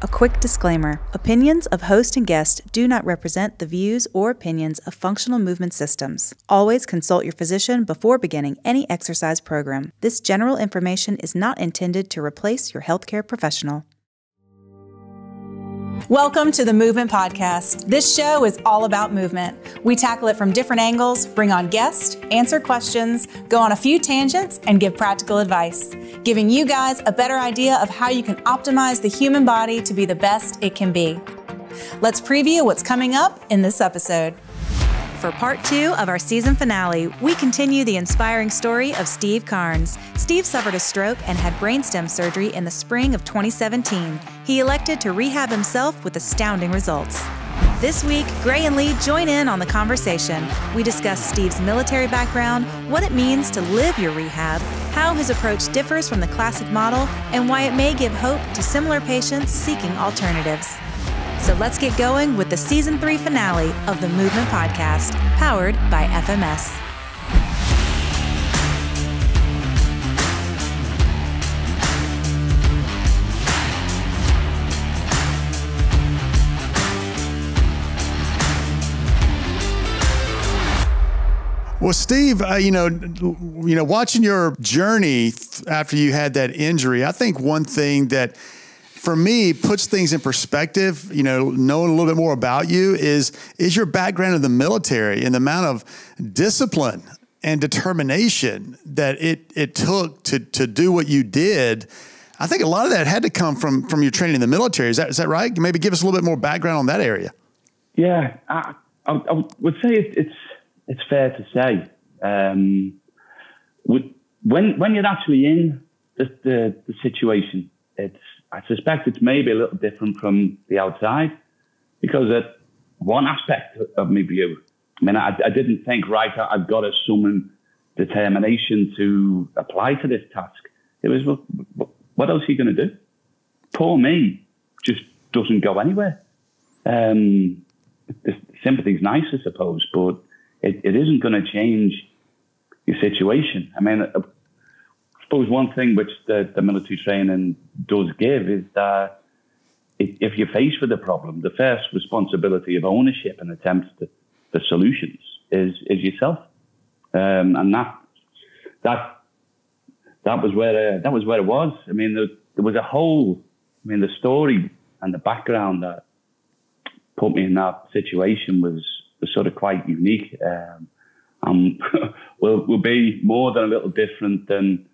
A quick disclaimer. Opinions of host and guest do not represent the views or opinions of Functional Movement Systems. Always consult your physician before beginning any exercise program. This general information is not intended to replace your healthcare professional. Welcome to the Movement Podcast. This show is all about movement. We tackle it from different angles, bring on guests, answer questions, go on a few tangents, and give practical advice, giving you guys a better idea of how you can optimize the human body to be the best it can be. Let's preview what's coming up in this episode. For part 2 of our season finale, we continue the inspiring story of Steve Cairns. Steve suffered a stroke and had brainstem surgery in the spring of 2017. He elected to rehab himself with astounding results. This week, Gray and Lee join in on the conversation. We discuss Steve's military background, what it means to live your rehab, how his approach differs from the classic model, and why it may give hope to similar patients seeking alternatives. So let's get going with the Season 3 finale of the Movement Podcast, powered by FMS. Well, Steve, watching your journey after you had that injury, I think one thing that for me puts things in perspective, knowing a little bit more about you is your background in the military and the amount of discipline and determination that it took to do what you did. I think a lot of that had to come from your training in the military. Is that right? Maybe give us a little bit more background on that area. Yeah, I would say it's fair to say. When you're actually in the situation, I suspect it's maybe a little different from the outside, because at one aspect of my view, I didn't think, right, I've got to summon determination to apply to this task. It was, well, what else are you going to do? Poor me just doesn't go anywhere. The sympathy's nice, I suppose, but it isn't going to change your situation. I suppose one thing which the military training does give is that if you're faced with a problem, the first responsibility of ownership and attempts to the solutions is yourself, and that was where it was. There was a whole, the story and the background that put me in that situation was sort of quite unique. Will be more than a little different than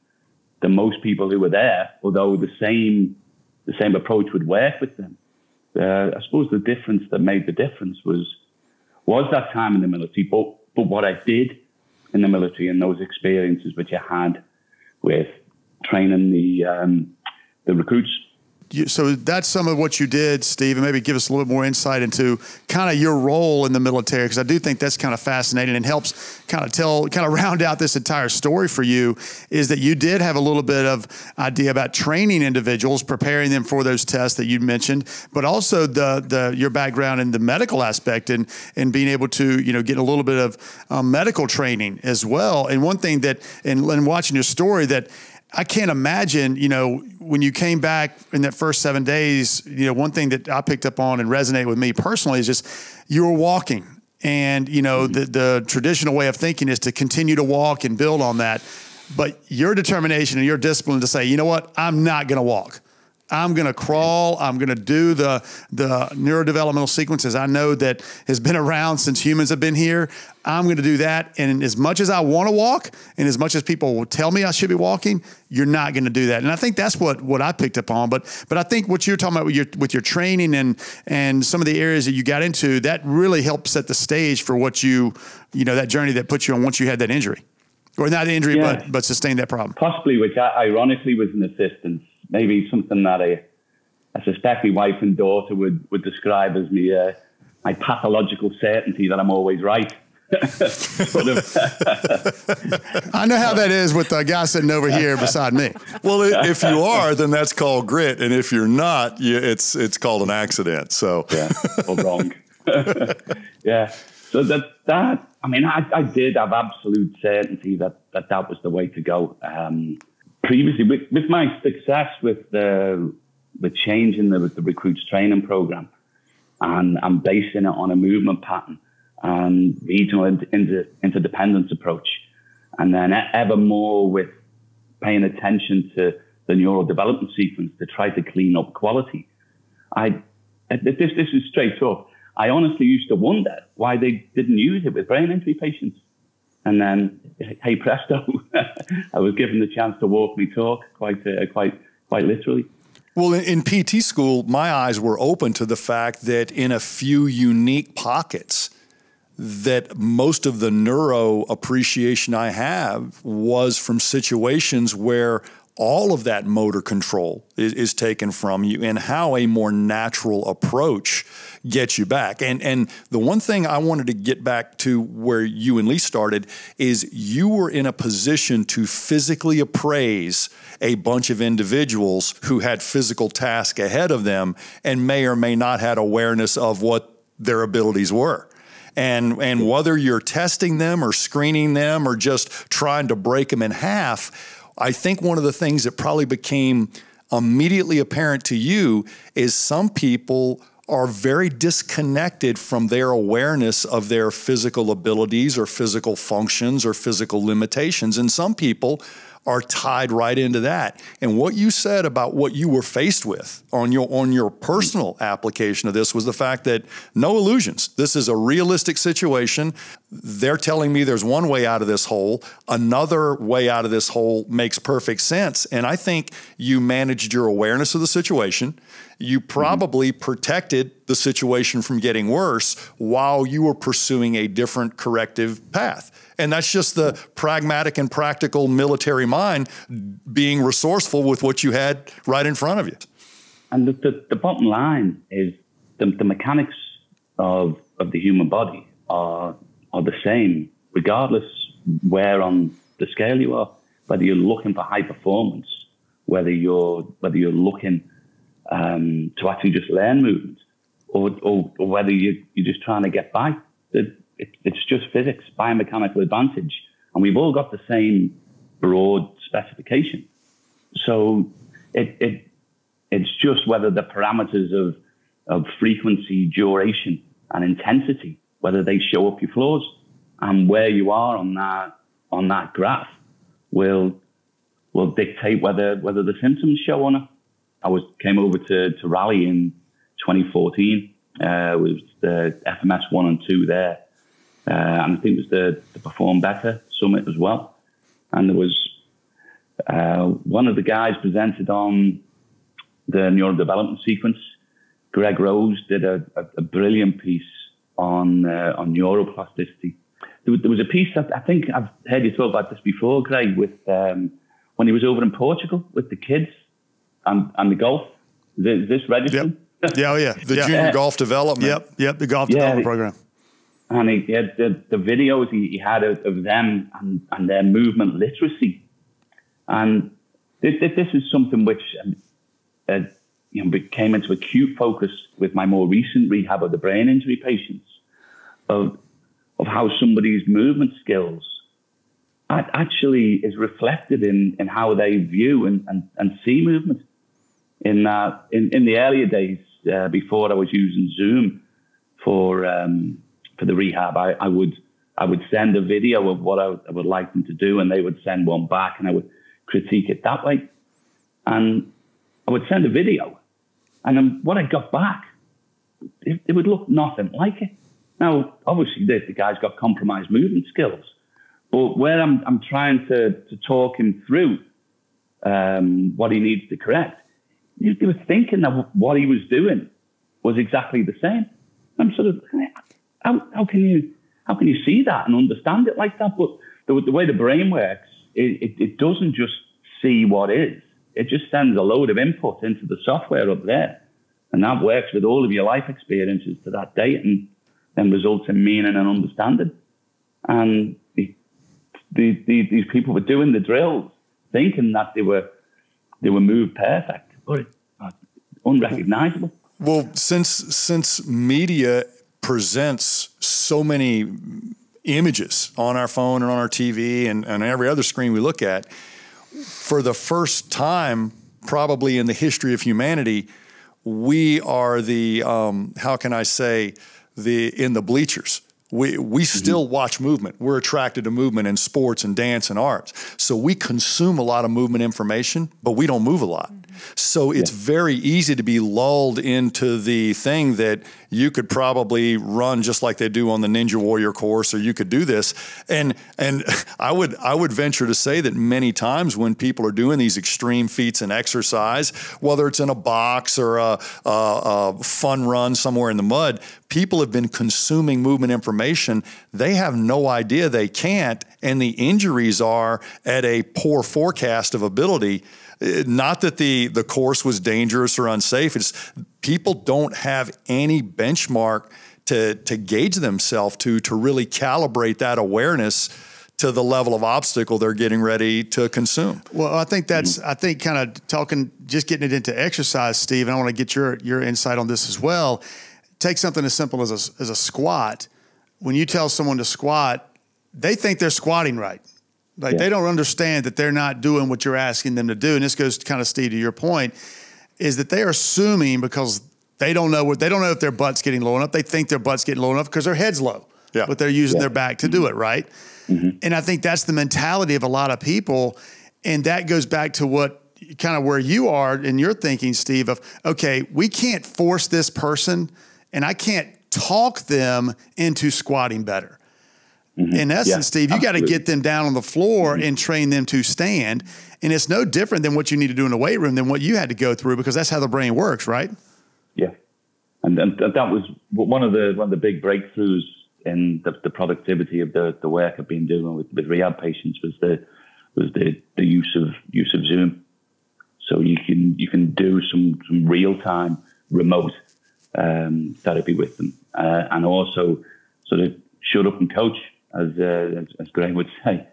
most people who were there, although the same approach would work with them. I suppose the difference that made the difference was that time in the military, but what I did in the military and those experiences which I had with training the recruits. So that's some of what you did, Steve, and maybe give us a little bit more insight into kind of your role in the military, because I do think that's kind of fascinating and helps kind of round out this entire story for you, is that you did have a little bit of idea about training individuals, preparing them for those tests that you mentioned, but also your background in the medical aspect and being able to, get a little bit of medical training as well. And one thing that, in watching your story, that I can't imagine, when you came back in that first 7 days, one thing that I picked up on and resonated with me personally is just you were walking. And, the traditional way of thinking is to continue to walk and build on that. But your determination and your discipline to say, you know what, I'm not going to walk. I'm going to crawl. I'm going to do the neurodevelopmental sequences I know that has been around since humans have been here. I'm going to do that. And as much as I want to walk and as much as people will tell me I should be walking, you're not going to do that. And I think that's what I picked up on. But I think what you're talking about with your training and some of the areas that you got into, that really helped set the stage for what that journey that put you on once you had that injury. Or not injury, yeah, but sustained that problem. Possibly, which ironically was an assistance. Maybe something that I suspect my wife and daughter would describe as my pathological certainty that I'm always right. I know how that is with the guy sitting over here beside me. Well, if you are, then that's called grit, and if you're not, it's called an accident. So yeah, or wrong. Yeah. So I did have absolute certainty that was the way to go. Previously, with my success with the we're changing the recruits training program, and I'm basing it on a movement pattern and regional interdependence approach, and then ever more with paying attention to the neuro-developmental sequence to try to clean up quality. This is straight up. I honestly used to wonder why they didn't use it with brain injury patients. And then, hey presto, I was given the chance to walk me talk quite literally. Well, in PT school, my eyes were open to the fact that in a few unique pockets, that most of the neuro appreciation I have was from situations where all of that motor control is taken from you, and how a more natural approach gets you back. And the one thing I wanted to get back to where you and Lee started is you were in a position to physically appraise a bunch of individuals who had physical tasks ahead of them and may or may not had awareness of what their abilities were. And whether you're testing them or screening them or just trying to break them in half, I think one of the things that probably became immediately apparent to you is some people are very disconnected from their awareness of their physical abilities or physical functions or physical limitations. And some people are tied right into that. And what you said about what you were faced with on your personal application of this was the fact that no illusions. This is a realistic situation. They're telling me there's one way out of this hole. Another way out of this hole makes perfect sense. And I think you managed your awareness of the situation. You probably protected the situation from getting worse while you were pursuing a different corrective path. And that's just the pragmatic and practical military mind being resourceful with what you had right in front of you. And the bottom line is the mechanics of the human body are the same, regardless where on the scale you are, whether you're looking for high performance, whether you're looking to actually just learn movement, or whether you're just trying to get by. It's just physics, biomechanical advantage. And we've all got the same broad specification. So it's just whether the parameters of frequency, duration, and intensity, whether they show up your flaws, and where you are on that graph will dictate whether the symptoms show or not. Came over to Raleigh in 2014. It was the FMS 1 and 2 there. And I think it was the Perform Better Summit as well. And there was one of the guys presented on the Neuro-developmental Sequence. Greg Rose did a brilliant piece on neuroplasticity. There was a piece that I think I've heard you talk about this before, Greg, with when he was over in Portugal with the kids and the golf. Is this registered? Yep. Yeah, oh yeah. The junior golf development. Yep, the golf development program. And he had the videos he had of them and their movement literacy. And this is something which came into acute focus with my more recent rehab of the brain injury patients, of how somebody's movement skills actually is reflected in how they view and see movement. In the earlier days, before I was using Zoom for the rehab, I would send a video of what I would like them to do, and they would send one back, and I would critique it that way. And I would send a video, and then what I got back, it would look nothing like it. Now, obviously, the guy's got compromised movement skills, but where I'm trying to talk him through what he needs to correct, they were thinking that what he was doing was exactly the same. I'm sort of, how can you see that and understand it like that? But the way the brain works, it doesn't just see what is. It just sends a load of input into the software up there, and that works with all of your life experiences to that date, and then results in meaning and understanding. And these people were doing the drills, thinking that they were moved perfect, but it's unrecognizable. Well, since media presents so many images on our phone and on our TV and every other screen we look at, for the first time, probably in the history of humanity, we are the, how can I say, in the bleachers. We still watch movement. We're attracted to movement in sports and dance and arts. So we consume a lot of movement information, but we don't move a lot. So it's very easy to be lulled into the thing that you could probably run just like they do on the Ninja Warrior course, or you could do this. And I would venture to say that many times when people are doing these extreme feats in exercise, whether it's in a box or a fun run somewhere in the mud, people have been consuming movement information. They have no idea they can't, and the injuries are at a poor forecast of ability. Not that the course was dangerous or unsafe. It's people don't have any benchmark to gauge themselves to really calibrate that awareness to the level of obstacle they're getting ready to consume. Well, I think kind of talking, just getting it into exercise, Steve, and I want to get your insight on this as well. Take something as simple as a squat. When you tell someone to squat, they think they're squatting right. Like they don't understand that they're not doing what you're asking them to do. And this goes kind of, Steve, to your point, is that they are assuming because they don't know if their butt's getting low enough. They think their butt's getting low enough because their head's low, but they're using their back to do it, right? And I think that's the mentality of a lot of people. And that goes back to what kind of where you are in your thinking, Steve, of, okay, we can't force this person and I can't talk them into squatting better. In essence, Steve, you got to get them down on the floor and train them to stand. And it's no different than what you need to do in the weight room than what you had to go through, because that's how the brain works, right? Yeah. And that was one of the big breakthroughs in the productivity of the work I've been doing with rehab patients was the use of Zoom. So you can do some real-time remote therapy with them, and also sort of shut up and coach, as Greg would say.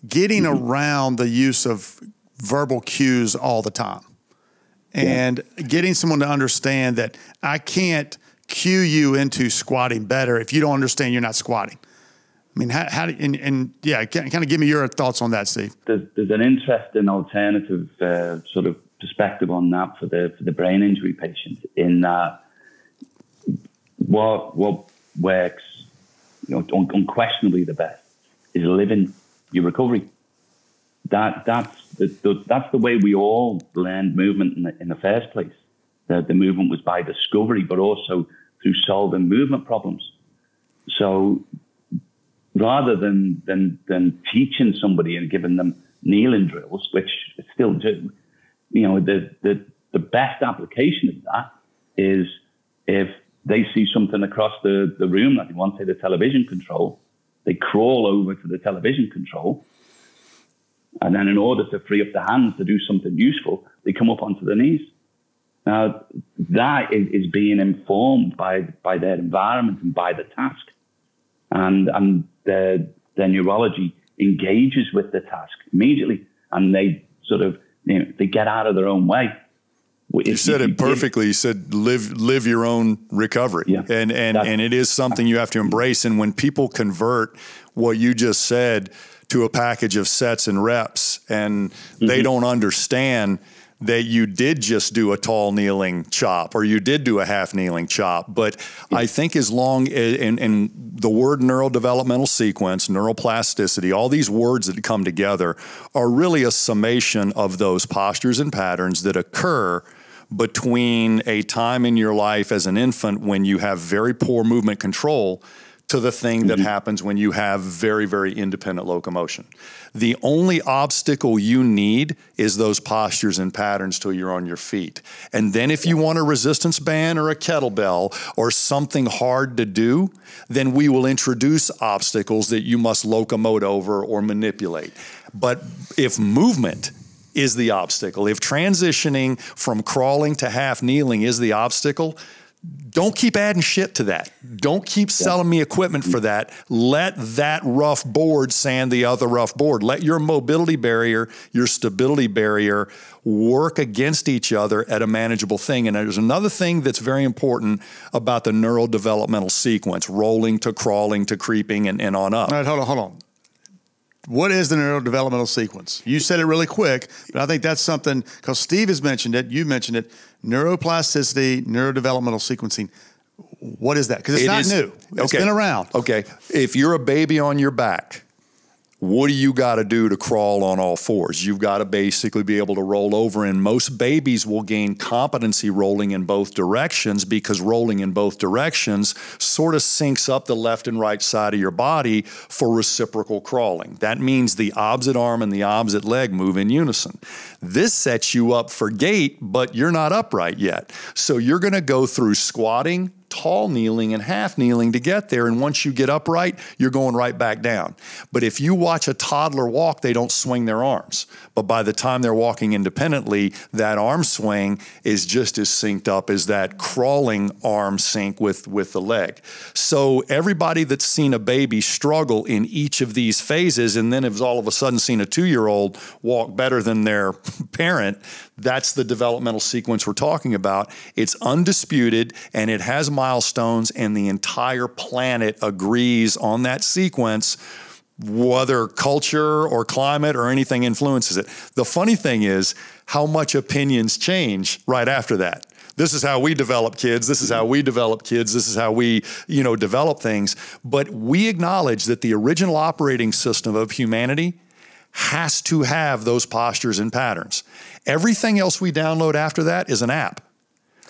Getting around the use of verbal cues all the time, and getting someone to understand that I can't cue you into squatting better if you don't understand you're not squatting. I mean, how kind of give me your thoughts on that, Steve. There's an interesting alternative sort of perspective on that for the brain injury patient, in that what works, unquestionably the best is living your recovery. That's the way we all learned movement in the first place. The movement was by discovery, but also through solving movement problems. So rather than teaching somebody and giving them kneeling drills, which I still do, the best application of that is if they see something across the room that they want, say the television control, they crawl over to the television control, and then in order to free up the hands to do something useful, they come up onto their knees. Now, that is being informed by their environment and by the task. And their neurology engages with the task immediately, and they sort of, they get out of their own way. You said it perfectly. You said live your own recovery, and it is something you have to embrace. And when people convert what you just said to a package of sets and reps, and they don't understand that you did just do a tall kneeling chop or you did do a half kneeling chop. But I think as long as, and the word neurodevelopmental sequence, neuroplasticity, all these words that come together are really a summation of those postures and patterns that occur between a time in your life as an infant when you have very poor movement control to the thing that happens when you have very, very independent locomotion. The only obstacle you need is those postures and patterns till you're on your feet. And then if you want a resistance band or a kettlebell or something hard to do, then we will introduce obstacles that you must locomote over or manipulate. But if movement is the obstacle, if transitioning from crawling to half kneeling is the obstacle, don't keep adding shit to that. Don't keep selling me equipment for that. Let that rough board sand the other rough board. Let your mobility barrier, your stability barrier work against each other at a manageable thing. And there's another thing that's very important about the neurodevelopmental sequence, rolling to crawling to creeping and on up. All right, hold on. What is the neurodevelopmental sequence? You said it really quick, but I think that's something, because Steve has mentioned it, you mentioned it, neuroplasticity, neurodevelopmental sequencing. What is that? Because it's not new. It's been around. Okay. If you're a baby on your back, what do you got to do to crawl on all fours? You've got to basically be able to roll over, and most babies will gain competency rolling in both directions, because rolling in both directions sort of syncs up the left and right side of your body for reciprocal crawling. That means the opposite arm and the opposite leg move in unison. This sets you up for gait, but you're not upright yet. So you're going to go through squatting, tall kneeling, and half kneeling to get there. And once you get upright, you're going right back down. But if you watch a toddler walk, they don't swing their arms. But by the time they're walking independently, that arm swing is just as synced up as that crawling arm sync with the leg. So everybody that's seen a baby struggle in each of these phases, and then has all of a sudden seen a 2-year-old walk better than their parent, that's the developmental sequence we're talking about. It's undisputed, and it has milestones, and the entire planet agrees on that sequence, whether culture or climate or anything influences it. The funny thing is how much opinions change right after that. This is how we develop kids. This is how we develop kids. This is how we, develop things. But we acknowledge that the original operating system of humanity has to have those postures and patterns. Everything else we download after that is an app.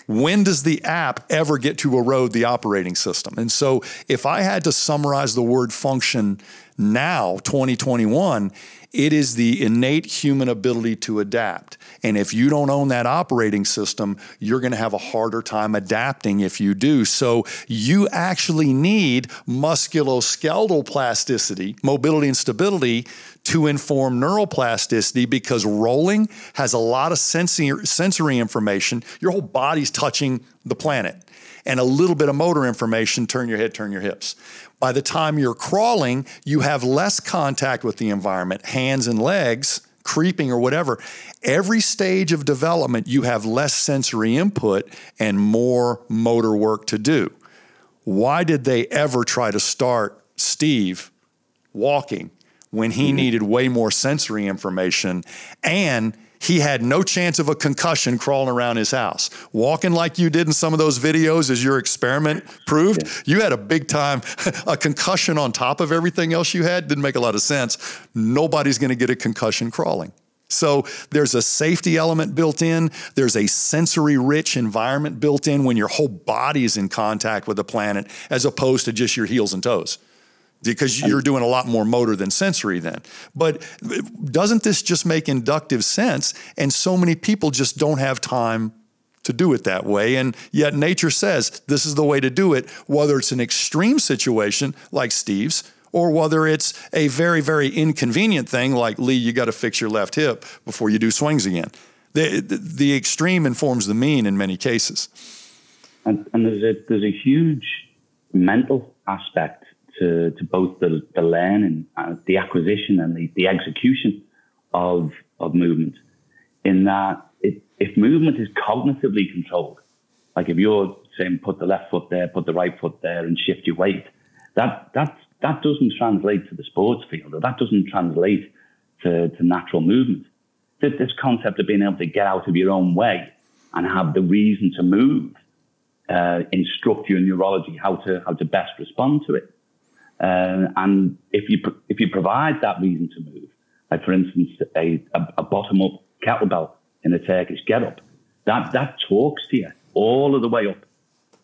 When does the app ever get to erode the operating system? And so if I had to summarize the word function now, 2021, it is the innate human ability to adapt. And if you don't own that operating system, you're going to have a harder time adapting if you do. So you actually need musculoskeletal plasticity, mobility and stability, to inform neuroplasticity, because rolling has a lot of sensory information. Your whole body's touching the planet. And a little bit of motor information, turn your head, turn your hips. By the time you're crawling, you have less contact with the environment, hands and legs, creeping or whatever. Every stage of development, you have less sensory input and more motor work to do. Why did they ever try to start Steve walking when he needed way more sensory information, and he had no chance of a concussion crawling around his house? Walking like you did in some of those videos, as your experiment proved, you had a big time, a concussion on top of everything else you had. Didn't make a lot of sense. Nobody's going to get a concussion crawling. So there's a safety element built in. There's a sensory-rich environment built in when your whole body is in contact with the planet, as opposed to just your heels and toes, because you're doing a lot more motor than sensory then. But doesn't this just make inductive sense? And so many people just don't have time to do it that way. And yet nature says this is the way to do it, whether it's an extreme situation like Steve's, or whether it's a very, very inconvenient thing like, Lee, you got to fix your left hip before you do swings again. The extreme informs the mean in many cases. And there's a huge mental aspect to both the learning, the acquisition, and the execution of movement, in that if movement is cognitively controlled, like if you're saying put the left foot there, put the right foot there, and shift your weight, that doesn't translate to the sports field, or that doesn't translate to natural movement. This concept of being able to get out of your own way and have the reason to move instruct your neurology how to best respond to it. And if you provide that reason to move, like for instance a bottom up kettlebell in a Turkish get up, that talks to you all of the way up,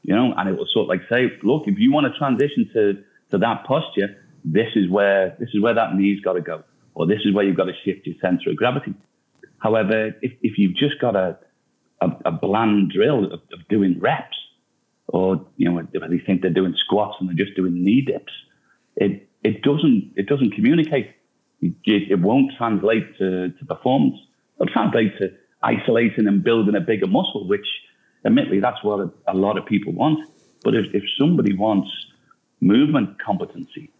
and it will sort of like say, look, if you want to transition to that posture, this is where that knee's got to go, or this is where you've got to shift your center of gravity. However, if you've just got a bland drill of doing reps, or if they think they're doing squats and they're just doing knee dips, it doesn't communicate. It won't translate to performance. It'll translate to isolating and building a bigger muscle, which admittedly that's what a lot of people want. But if somebody wants movement competency,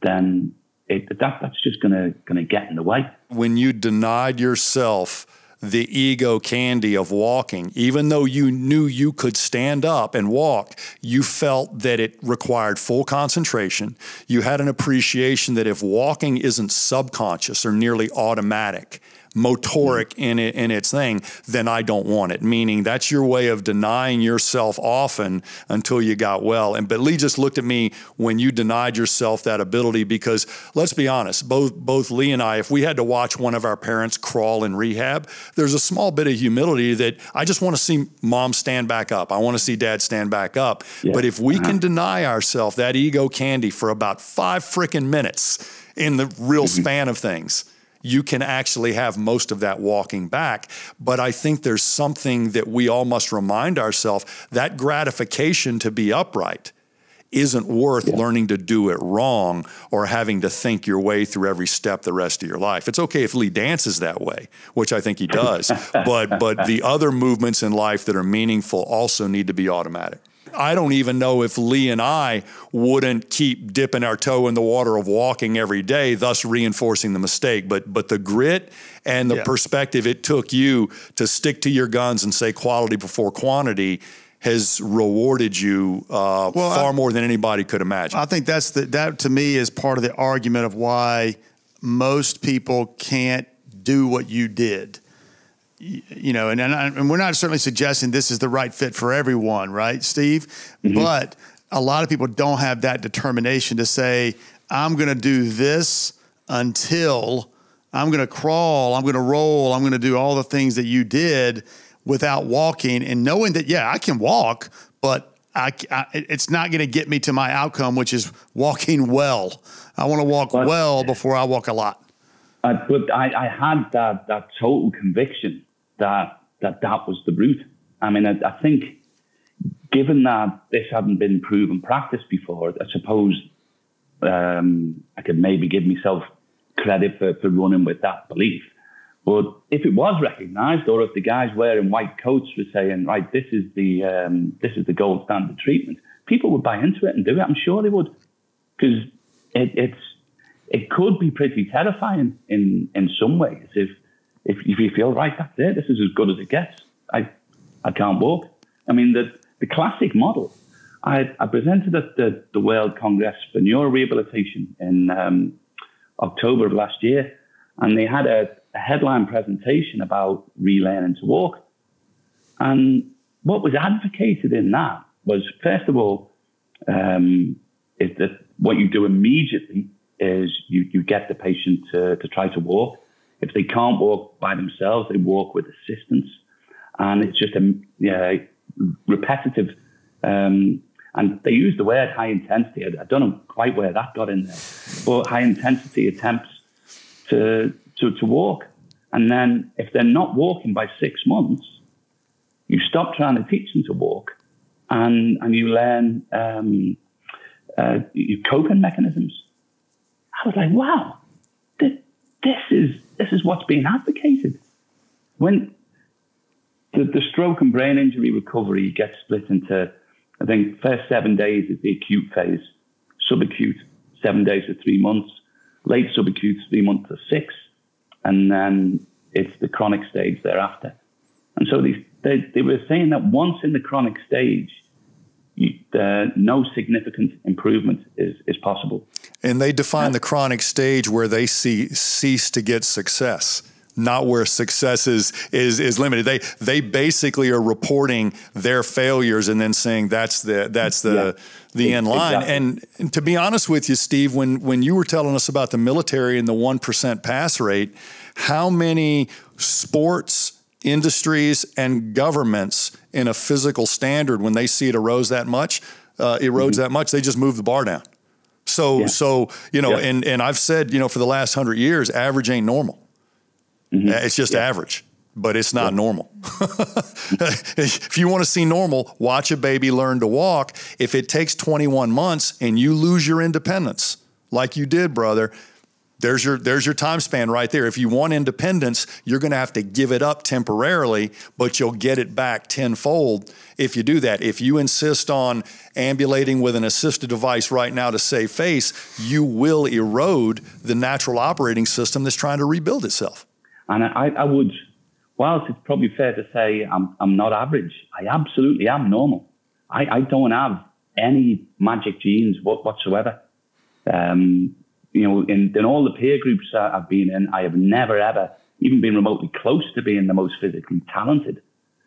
then that's just gonna get in the way. When you denied yourself the ego candy of walking. Even though you knew you could stand up and walk, you felt that it required full concentration. You had an appreciation that if walking isn't subconscious or nearly automatic, motoric in its thing, then I don't want it. Meaning that's your way of denying yourself often until you got well. But Lee just looked at me when you denied yourself that ability, because let's be honest, both Lee and I, if we had to watch one of our parents crawl in rehab, there's a small bit of humility that I just want to see mom stand back up. I want to see dad stand back up. Yeah. But if we can deny ourselves that ego candy for about 5 freaking minutes in the real span of things, you can actually have most of that walking back. But I think there's something that we all must remind ourselves, that gratification to be upright isn't worth learning to do it wrong or having to think your way through every step the rest of your life. It's okay if Lee dances that way, which I think he does, but the other movements in life that are meaningful also need to be automatic. I don't even know if Lee and I wouldn't keep dipping our toe in the water of walking every day, thus reinforcing the mistake. But the grit and the perspective it took you to stick to your guns and say quality before quantity has rewarded you far more than anybody could imagine. I think that to me is part of the argument of why most people can't do what you did. You know, and we're not certainly suggesting this is the right fit for everyone, right, Steve? But a lot of people don't have that determination to say, I'm going to do this until I'm going to crawl, I'm going to roll, I'm going to do all the things that you did without walking, and knowing that, yeah, I can walk, but it's not going to get me to my outcome, which is walking well. I want to walk well before I walk a lot. But I had that total conviction that was the route. I mean, I think given that this hadn't been proven practice before, I suppose I could maybe give myself credit for running with that belief. But if it was recognised, or if the guys wearing white coats were saying, right, this is the gold standard treatment, people would buy into it and do it. I'm sure they would, because it could be pretty terrifying in some ways. If you feel, right, that's it, this is as good as it gets, I can't walk. I mean, the classic model, I presented at the World Congress for Neuro-Rehabilitation in October of last year, and they had a headline presentation about relearning to walk. And what was advocated in that was, first of all, is that what you do immediately is you get the patient to try to walk. If they can't walk by themselves, they walk with assistance. And it's just repetitive. And they use the word high intensity. I don't know quite where that got in there, but high intensity attempts to walk. And then if they're not walking by 6 months, you stop trying to teach them to walk, and you learn your coping mechanisms. I was like, wow, this is what's being advocated. When the stroke and brain injury recovery gets split into, I think, first 7 days is the acute phase, subacute 7 days to 3 months, late subacute 3 months to 6, and then it's the chronic stage thereafter. And so they were saying that once in the chronic stage, no significant improvement is possible. And they define the chronic stage where they cease to get success, not where success is limited. They basically are reporting their failures and then saying that's the end line. Exactly. And to be honest with you, Steve, when you were telling us about the military and the 1% pass rate, how many sports industries and governments in a physical standard, when they see it erodes that much, they just move the bar down. So and I've said, for the last 100 years, average ain't normal. It's just average, but it's not normal. If you want to see normal, watch a baby learn to walk. If it takes 21 months and you lose your independence, like you did, brother, there's your time span right there. If you want independence, you're going to have to give it up temporarily, but you'll get it back tenfold if you do that. If you insist on ambulating with an assisted device right now to save face, you will erode the natural operating system that's trying to rebuild itself. And I would whilst it's probably fair to say I'm not average, I absolutely am normal. I don't have any magic genes whatsoever. In all the peer groups I've been in, I have never, ever even been remotely close to being the most physically talented.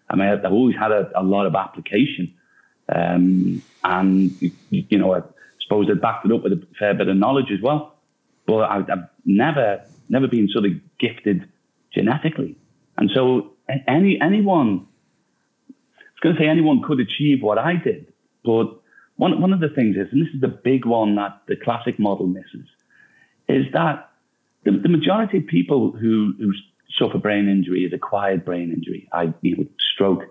I mean, I've always had a lot of application. And, I suppose I backed it up with a fair bit of knowledge as well. But I've never been sort of gifted genetically. And so anyone could achieve what I did. But one of the things is, and this is the big one that the classic model misses, is that the majority of people who suffer brain injury is acquired brain injury, stroke,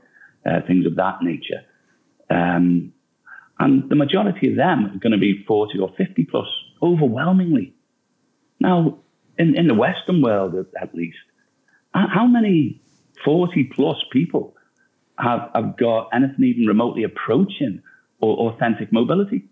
things of that nature. And the majority of them are going to be 40 or 50 plus, overwhelmingly. Now, in the Western world, at least, how many 40 plus people have got anything even remotely approaching or authentic mobility?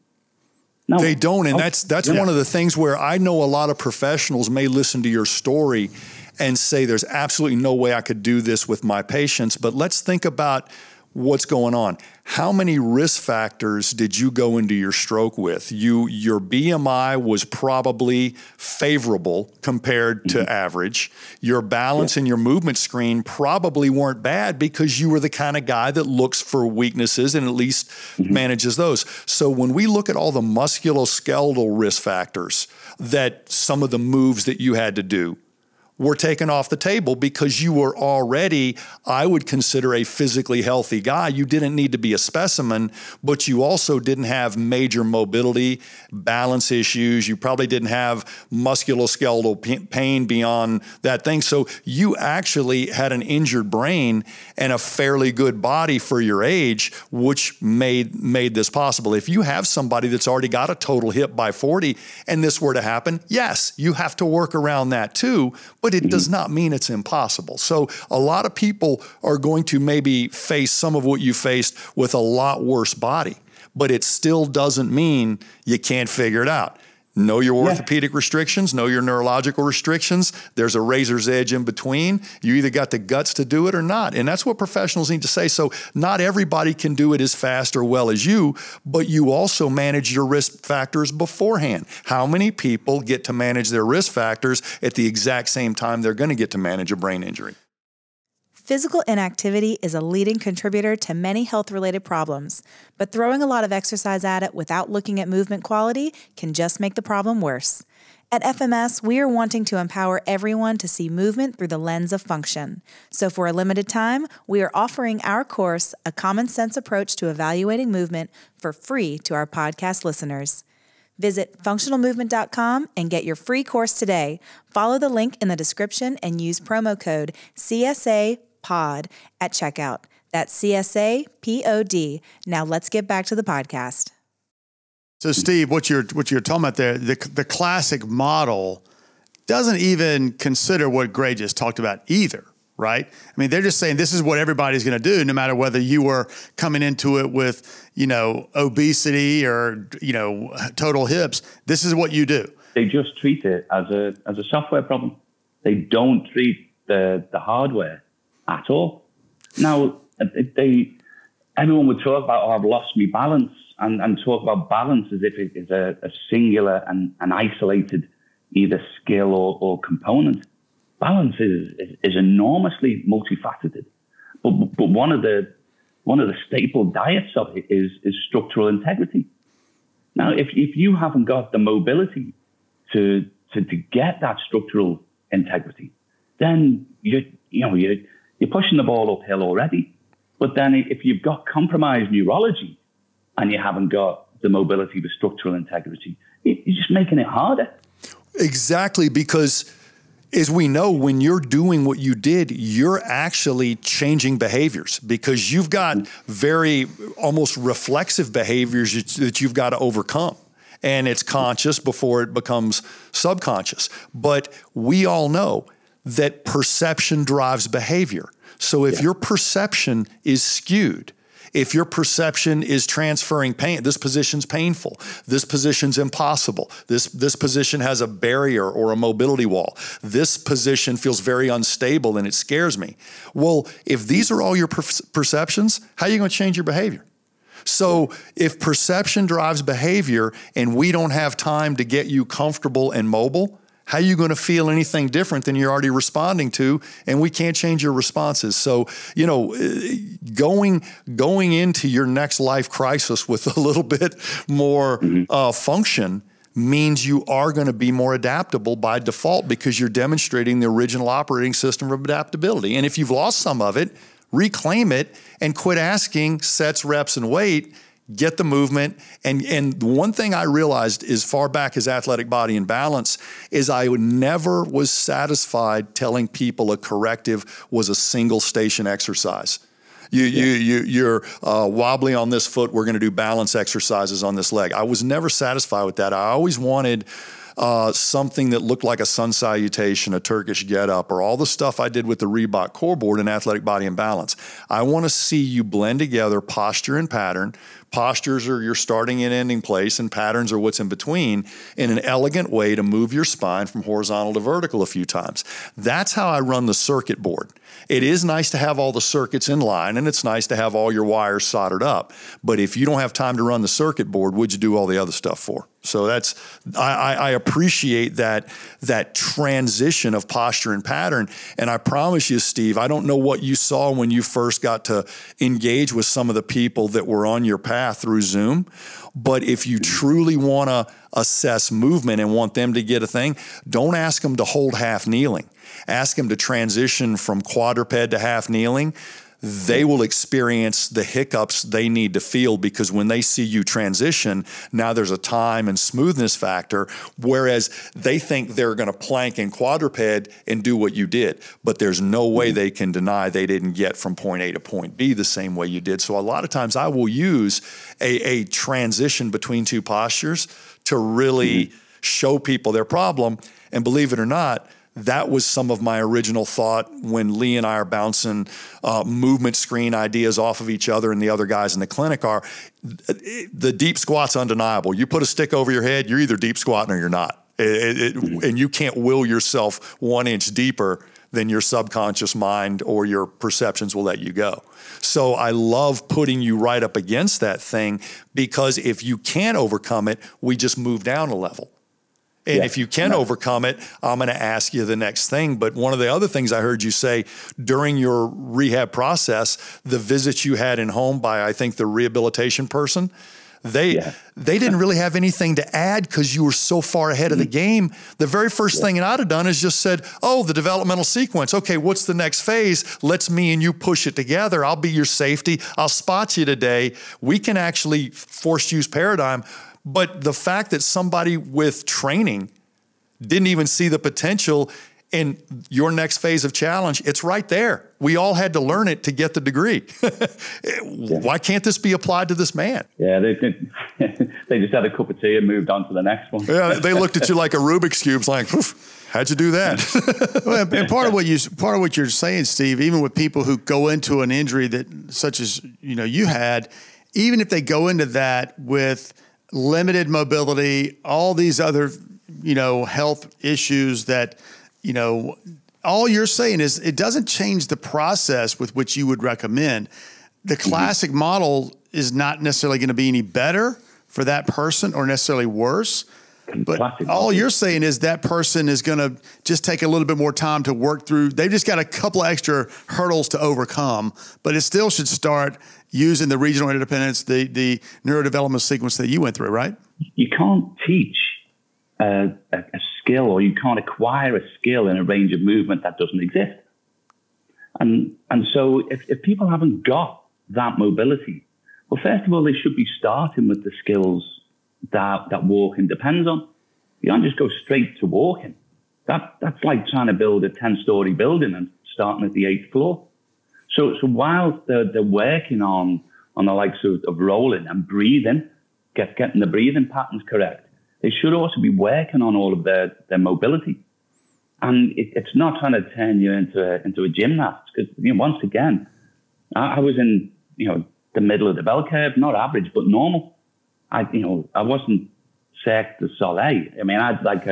No. They don't, and that's one of the things where I know a lot of professionals may listen to your story and say there's absolutely no way I could do this with my patients, but let's think about what's going on. How many risk factors did you go into your stroke with? Your BMI was probably favorable compared to average. Your balance and your movement screen probably weren't bad because you were the kind of guy that looks for weaknesses and at least manages those. So when we look at all the musculoskeletal risk factors that some of the moves that you had to do were taken off the table because you were already, I would consider, a physically healthy guy. You didn't need to be a specimen, but you also didn't have major mobility, balance issues. You probably didn't have musculoskeletal pain beyond that thing. So you actually had an injured brain and a fairly good body for your age, which made this possible. If you have somebody that's already got a total hip by 40 and this were to happen, yes, you have to work around that too, but it does not mean it's impossible. So a lot of people are going to maybe face some of what you faced with a lot worse body, but it still doesn't mean you can't figure it out. Know your orthopedic restrictions, know your neurological restrictions. There's a razor's edge in between. You either got the guts to do it or not. And that's what professionals need to say. So not everybody can do it as fast or well as you, but you also manage your risk factors beforehand. How many people get to manage their risk factors at the exact same time they're going to get to manage a brain injury? Physical inactivity is a leading contributor to many health-related problems, but throwing a lot of exercise at it without looking at movement quality can just make the problem worse. At FMS, we are wanting to empower everyone to see movement through the lens of function. So for a limited time, we are offering our course, A Common Sense Approach to Evaluating Movement, for free to our podcast listeners. Visit functionalmovement.com and get your free course today. Follow the link in the description and use promo code CSAPOD at checkout. That's CSAPOD. Now let's get back to the podcast. So Steve, what you're talking about there, the classic model doesn't even consider what Gray just talked about either, right? I mean, they're just saying this is what everybody's going to do, no matter whether you were coming into it with, obesity or, total hips. This is what you do. They just treat it as a software problem. They don't treat the hardware at all. Now, everyone would talk about, I've lost my balance, and talk about balance as if it is a singular and an isolated either skill or component. Balance is enormously multifaceted, but one of the staple diets of it is structural integrity. Now, if you haven't got the mobility to get that structural integrity, then you're pushing the ball uphill already. But then if you've got compromised neurology and you haven't got the mobility for structural integrity, you're just making it harder. Exactly, because as we know, when you're doing what you did, you're actually changing behaviors because you've got very almost reflexive behaviors that you've got to overcome. And it's conscious before it becomes subconscious. But we all know that perception drives behavior. So if your perception is skewed, If your perception is transferring pain, this position's painful, this position's impossible, this position has a barrier or a mobility wall, this position feels very unstable and it scares me. Well, if these are all your perceptions, how are you going to change your behavior? So if perception drives behavior and we don't have time to get you comfortable and mobile, how are you going to feel anything different than you're already responding to? And we can't change your responses. So, you know, going into your next life crisis with a little bit more function means you are going to be more adaptable by default because you're demonstrating the original operating system of adaptability. And if you've lost some of it, reclaim it and quit asking sets, reps, and weight. Get the movement. And one thing I realized as far back as Athletic Body and Balance is I never was satisfied telling people a corrective was a single station exercise. You're wobbly on this foot, we're going to do balance exercises on this leg. I was never satisfied with that. I always wanted something that looked like a sun salutation, a Turkish get-up, or all the stuff I did with the Reebok core board in Athletic Body and Balance. I want to see you blend together posture and pattern. Postures are your starting and ending place, and patterns are what's in between, in an elegant way to move your spine from horizontal to vertical a few times. That's how I run the circuit board. It is nice to have all the circuits in line, and it's nice to have all your wires soldered up. But if you don't have time to run the circuit board, what'd you do all the other stuff for? So that's, I appreciate that transition of posture and pattern. And I promise you, Steve, I don't know what you saw when you first got to engage with some of the people that were on your path through Zoom. But if you truly want to assess movement and want them to get a thing, don't ask them to hold half kneeling. Ask them to transition from quadruped to half kneeling. They will experience the hiccups they need to feel because when they see you transition, now there's a time and smoothness factor, whereas they think they're going to plank in quadruped and do what you did. But there's no way they can deny they didn't get from point A to point B the same way you did. So a lot of times I will use a transition between two postures to really show people their problem. And believe it or not, that was some of my original thought when Lee and I are bouncing movement screen ideas off of each other and the other guys in the clinic are. The deep squat's undeniable. You put a stick over your head, you're either deep squatting or you're not. And you can't will yourself 1 inch deeper than your subconscious mind or your perceptions will let you go. So I love putting you right up against that thing because if you can't overcome it, we just move down a level. And if you can overcome it, I'm going to ask you the next thing. But one of the other things I heard you say during your rehab process, the visits you had in home by, I think, the rehabilitation person, they didn't really have anything to add because you were so far ahead of the game. The very first thing I'd have done is just said, oh, the developmental sequence. Okay, what's the next phase? Let's me and you push it together. I'll be your safety. I'll spot you today. We can actually force use paradigm. But the fact that somebody with training didn't even see the potential in your next phase of challenge, it's right there. We all had to learn it to get the degree. Why can't this be applied to this man? Yeah, they just had a cup of tea and moved on to the next one. Yeah, they looked at you like a Rubik's Cube, like, how'd you do that? Well, and part of what you're saying, Steve, even with people who go into an injury that, such as you had, even if they go into that with limited mobility, all these other, health issues that, all you're saying is it doesn't change the process with which you would recommend. The classic model is not necessarily going to be any better for that person or necessarily worse. But all you're saying is that person is going to just take a little bit more time to work through. They've just got a couple of extra hurdles to overcome, but it still should start using the regional interdependence, the neurodevelopmental sequence that you went through, right? You can't teach a skill, or you can't acquire a skill in a range of movement that doesn't exist. And so if people haven't got that mobility, well, first of all, they should be starting with the skills that walking depends on. You can't just go straight to walking. That's like trying to build a 10-story building and starting at the 8th floor. So while they're working on the likes of rolling and breathing, getting the breathing patterns correct, they should also be working on all of their mobility. And it's not trying to turn you into a gymnast, because once again, I was in the middle of the bell curve, not average, but normal. I wasn't Cirque du Soleil. I mean, I had like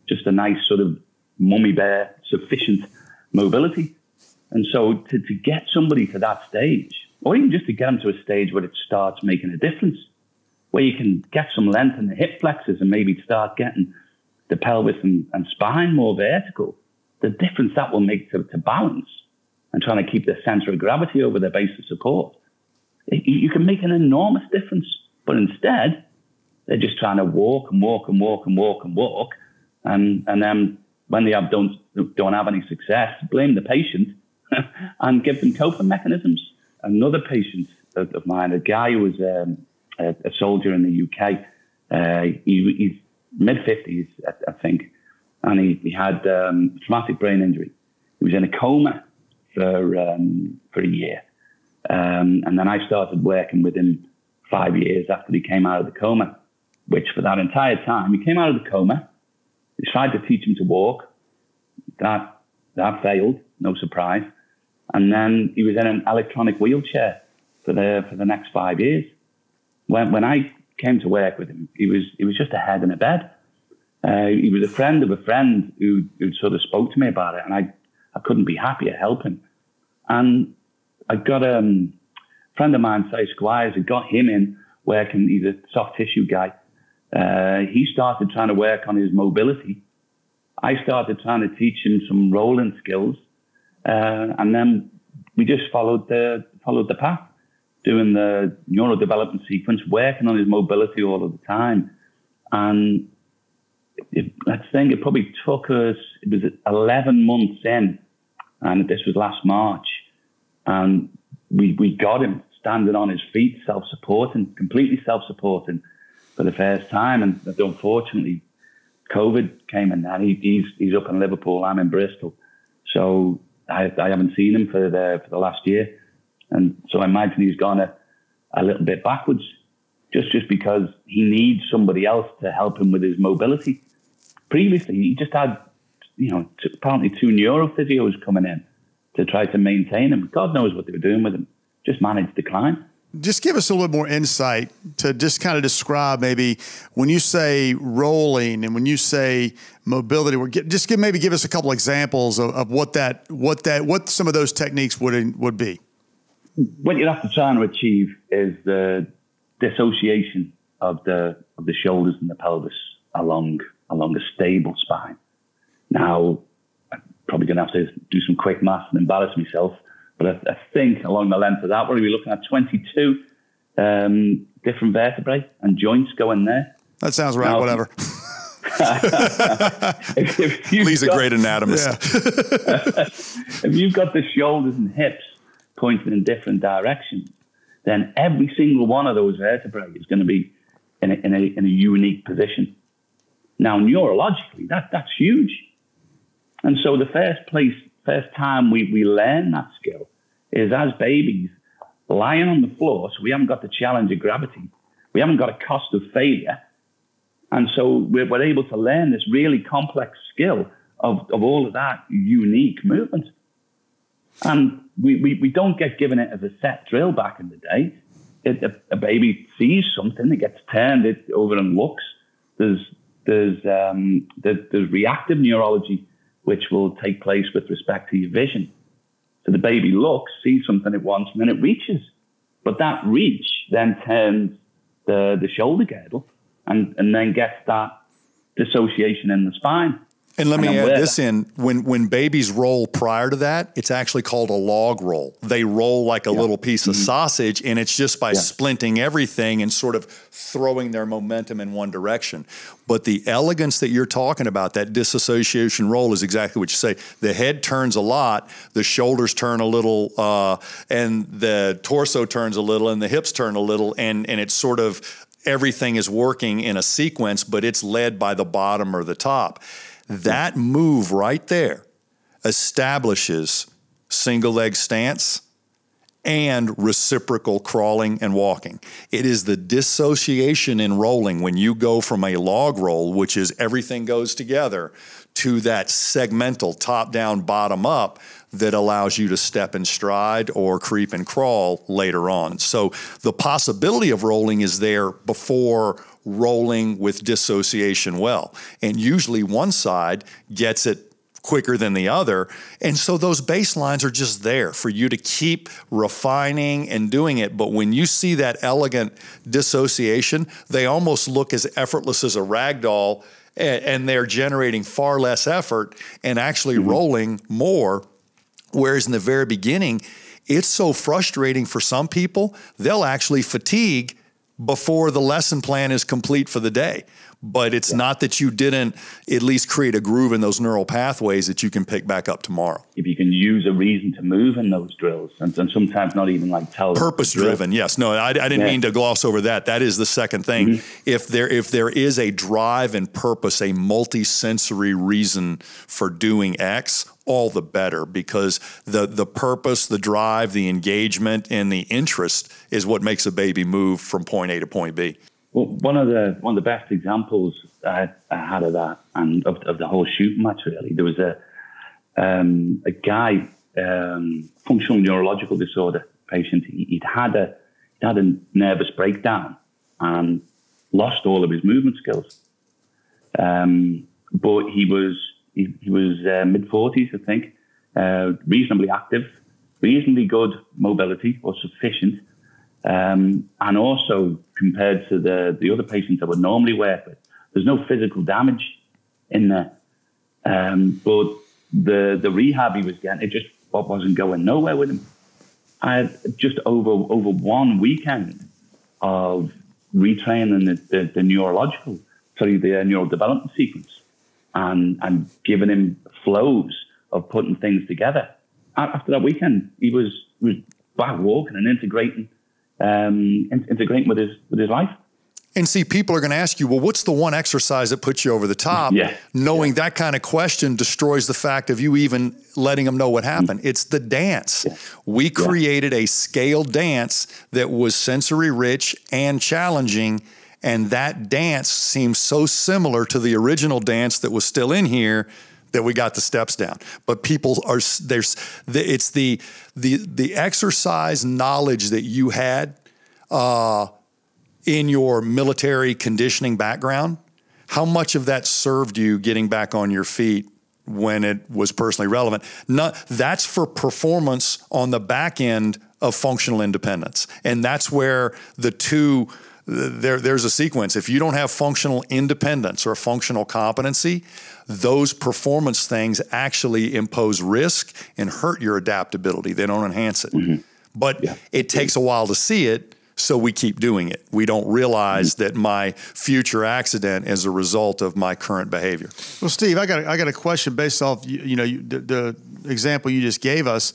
just a nice sort of mummy bear, sufficient mobility. And so to get somebody to that stage, or even just to get them to a stage where it starts making a difference, where you can get some length in the hip flexors and maybe start getting the pelvis and spine more vertical, the difference that will make to balance and trying to keep the center of gravity over their base of support, you can make an enormous difference. But instead, they're just trying to walk and walk and walk and walk and walk. And then when they don't have any success, blame the patient and give them coping mechanisms. Another patient of mine, a guy who was a soldier in the UK, he's mid-50s, I think, and he had traumatic brain injury. He was in a coma for a year. And then I started working with him 5 years after he came out of the coma, which for that entire time, he came out of the coma, he tried to teach him to walk. That failed, no surprise. And then he was in an electronic wheelchair for the next 5 years. When I came to work with him, he was just a head in a bed. He was a friend of a friend who sort of spoke to me about it, and I couldn't be happier helping. And I got a friend of mine, Say Squires, who got him in working. He's a soft tissue guy. He started trying to work on his mobility. I started trying to teach him some rolling skills, and then we just followed the path, doing the Neuro-developmental Sequence, working on his mobility all of the time. And I think it probably took us, it was 11 months in, and this was last March, and we got him standing on his feet, self-supporting, completely self-supporting for the first time. And unfortunately, COVID came in, and he's up in Liverpool, I'm in Bristol. So I haven't seen him for the last year. And so I imagine he's gone a little bit backwards, just because he needs somebody else to help him with his mobility. Previously, he just had, apparently 2 neurophysios coming in to try to maintain him. God knows what they were doing with him. Just managed decline. Just give us a little more insight to just kind of describe maybe when you say rolling and when you say mobility. Maybe give us a couple examples of what some of those techniques would be. What you'd have to try and achieve is the dissociation of the shoulders and the pelvis along a stable spine. Now, I'm probably going to have to do some quick maths and embarrass myself, but I think along the length of that, what are we looking at? 22 different vertebrae and joints going there. That sounds right, whatever. Lee's a great anatomist. Yeah. If you've got the shoulders and hips pointing in different directions, then every single one of those vertebrae is going to be in a unique position. Now, neurologically, that's huge. And so the first time we learn that skill is as babies lying on the floor. So we haven't got the challenge of gravity. We haven't got a cost of failure. And so we're able to learn this really complex skill of all of that unique movement. And we don't get given it as a set drill back in the day. A baby sees something, it gets turned over and looks. There's reactive neurology, which will take place with respect to your vision. So the baby looks, sees something it wants, and then it reaches. But that reach then turns the shoulder girdle and then gets that dissociation in the spine. And let me add this in, when babies roll prior to that, it's actually called a log roll. They roll like a little piece of sausage, and it's just by splinting everything and sort of throwing their momentum in one direction. But the elegance that you're talking about, that disassociation roll, is exactly what you say. The head turns a lot, the shoulders turn a little, and the torso turns a little, and the hips turn a little, and it's sort of everything is working in a sequence, but it's led by the bottom or the top. That move right there establishes single leg stance and reciprocal crawling and walking. It is the dissociation in rolling when you go from a log roll, which is everything goes together, to that segmental top down, bottom up that allows you to step and stride or creep and crawl later on. So the possibility of rolling is there before rolling with dissociation well. And usually one side gets it quicker than the other. And so those baselines are just there for you to keep refining and doing it. But when you see that elegant dissociation, they almost look as effortless as a rag doll, and they're generating far less effort and actually rolling more. Whereas in the very beginning, it's so frustrating for some people, they'll actually fatigue before the lesson plan is complete for the day. But it's not that you didn't at least create a groove in those neural pathways that you can pick back up tomorrow. If you can use a reason to move in those drills, and sometimes not even like tell them. Purpose-driven, yes. No, I didn't mean to gloss over that. That is the second thing. If there is a drive and purpose, a multi-sensory reason for doing X, all the better, because the purpose, the drive, the engagement, and the interest is what makes a baby move from point A to point B. Well, one of the best examples I had of that, and of the whole shooting match, really, there was a guy, functional neurological disorder patient. He'd had a nervous breakdown and lost all of his movement skills. But he was mid-40s, I think, reasonably active, reasonably good mobility, or sufficient. And also, compared to the other patients I would normally work with, there's no physical damage in there. But the rehab he was getting, it just wasn't going nowhere with him. I had just over 1 weekend of retraining the neuro-developmental sequence and giving him flows of putting things together. After that weekend, he was back walking and integrating with his life. And see, people are going to ask you, well, what's the one exercise that puts you over the top? Knowing that kind of question destroys the fact of you even letting them know what happened. It's the dance. We created a scaled dance that was sensory rich and challenging. And that dance seems so similar to the original dance that was still in here that we got the steps down. But people are, it's the exercise knowledge that you had in your military conditioning background. How much of that served you getting back on your feet when it was personally relevant? That's for performance on the back end of functional independence. And that's where the two, there's a sequence. If you don't have functional independence or functional competency, those performance things actually impose risk and hurt your adaptability. They don't enhance it. But it takes a while to see it, so we keep doing it. We don't realize that my future accident is a result of my current behavior. Well, Steve, I got a question based off the example you just gave us,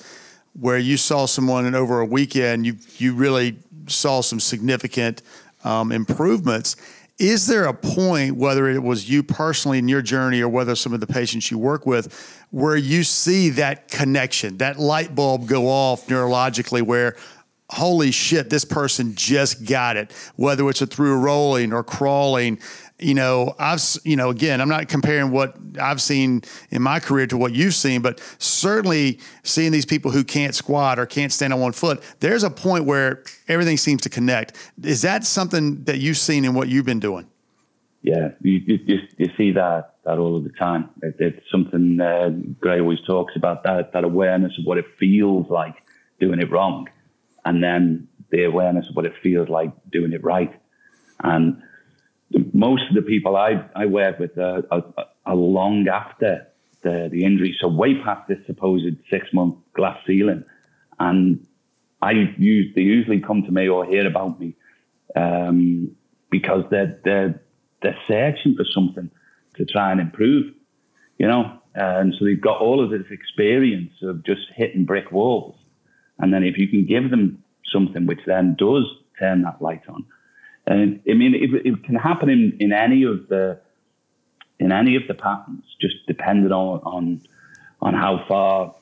where you saw someone and over a weekend you really saw some significant improvements. Is there a point, whether it was you personally in your journey or whether some of the patients you work with, where you see that connection, that light bulb go off neurologically where, holy shit, this person just got it, whether it's through rolling or crawling? Again, I'm not comparing what I've seen in my career to what you've seen, but certainly seeing these people who can't squat or can't stand on one foot, there's a point where everything seems to connect. Is that something that you've seen in what you've been doing? Yeah, you see that all of the time. It's something Gray always talks about, that awareness of what it feels like doing it wrong, and then the awareness of what it feels like doing it right. And most of the people I work with are long after the injury, so way past this supposed 6-month glass ceiling. And they usually come to me or hear about me because they're searching for something to try and improve, and so they've got all of this experience of just hitting brick walls. And then if you can give them something which then does turn that light on, and I mean, it can happen in any of the patterns, just depending on how far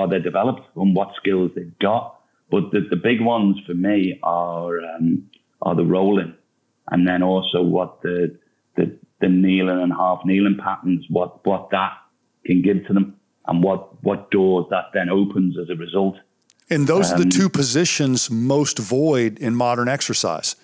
they're developed and what skills they've got. But the big ones for me are the rolling, and then also what the kneeling and half kneeling patterns, what that can give to them, and what doors that then opens as a result. And those are the two positions most void in modern exercise.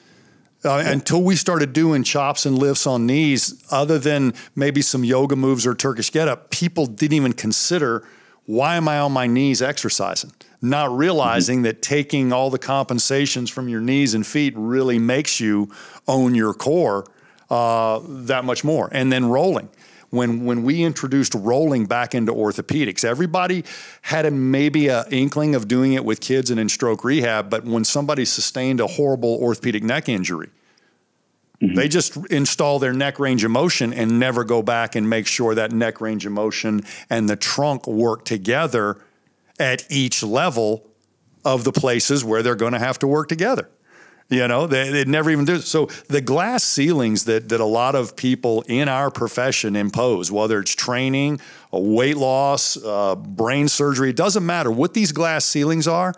Until we started doing chops and lifts on knees, other than maybe some yoga moves or Turkish get-up, people didn't even consider, why am I on my knees exercising? Not realizing that taking all the compensations from your knees and feet really makes you own your core that much more. And then rolling. When we introduced rolling back into orthopedics, everybody had maybe an inkling of doing it with kids and in stroke rehab, but when somebody sustained a horrible orthopedic neck injury, they just install their neck range of motion and never go back and make sure that neck range of motion and the trunk work together at each level of the places where they're going to have to work together. You know, they never even do. So the glass ceilings that a lot of people in our profession impose, whether it's training, weight loss, brain surgery, it doesn't matter. What these glass ceilings are,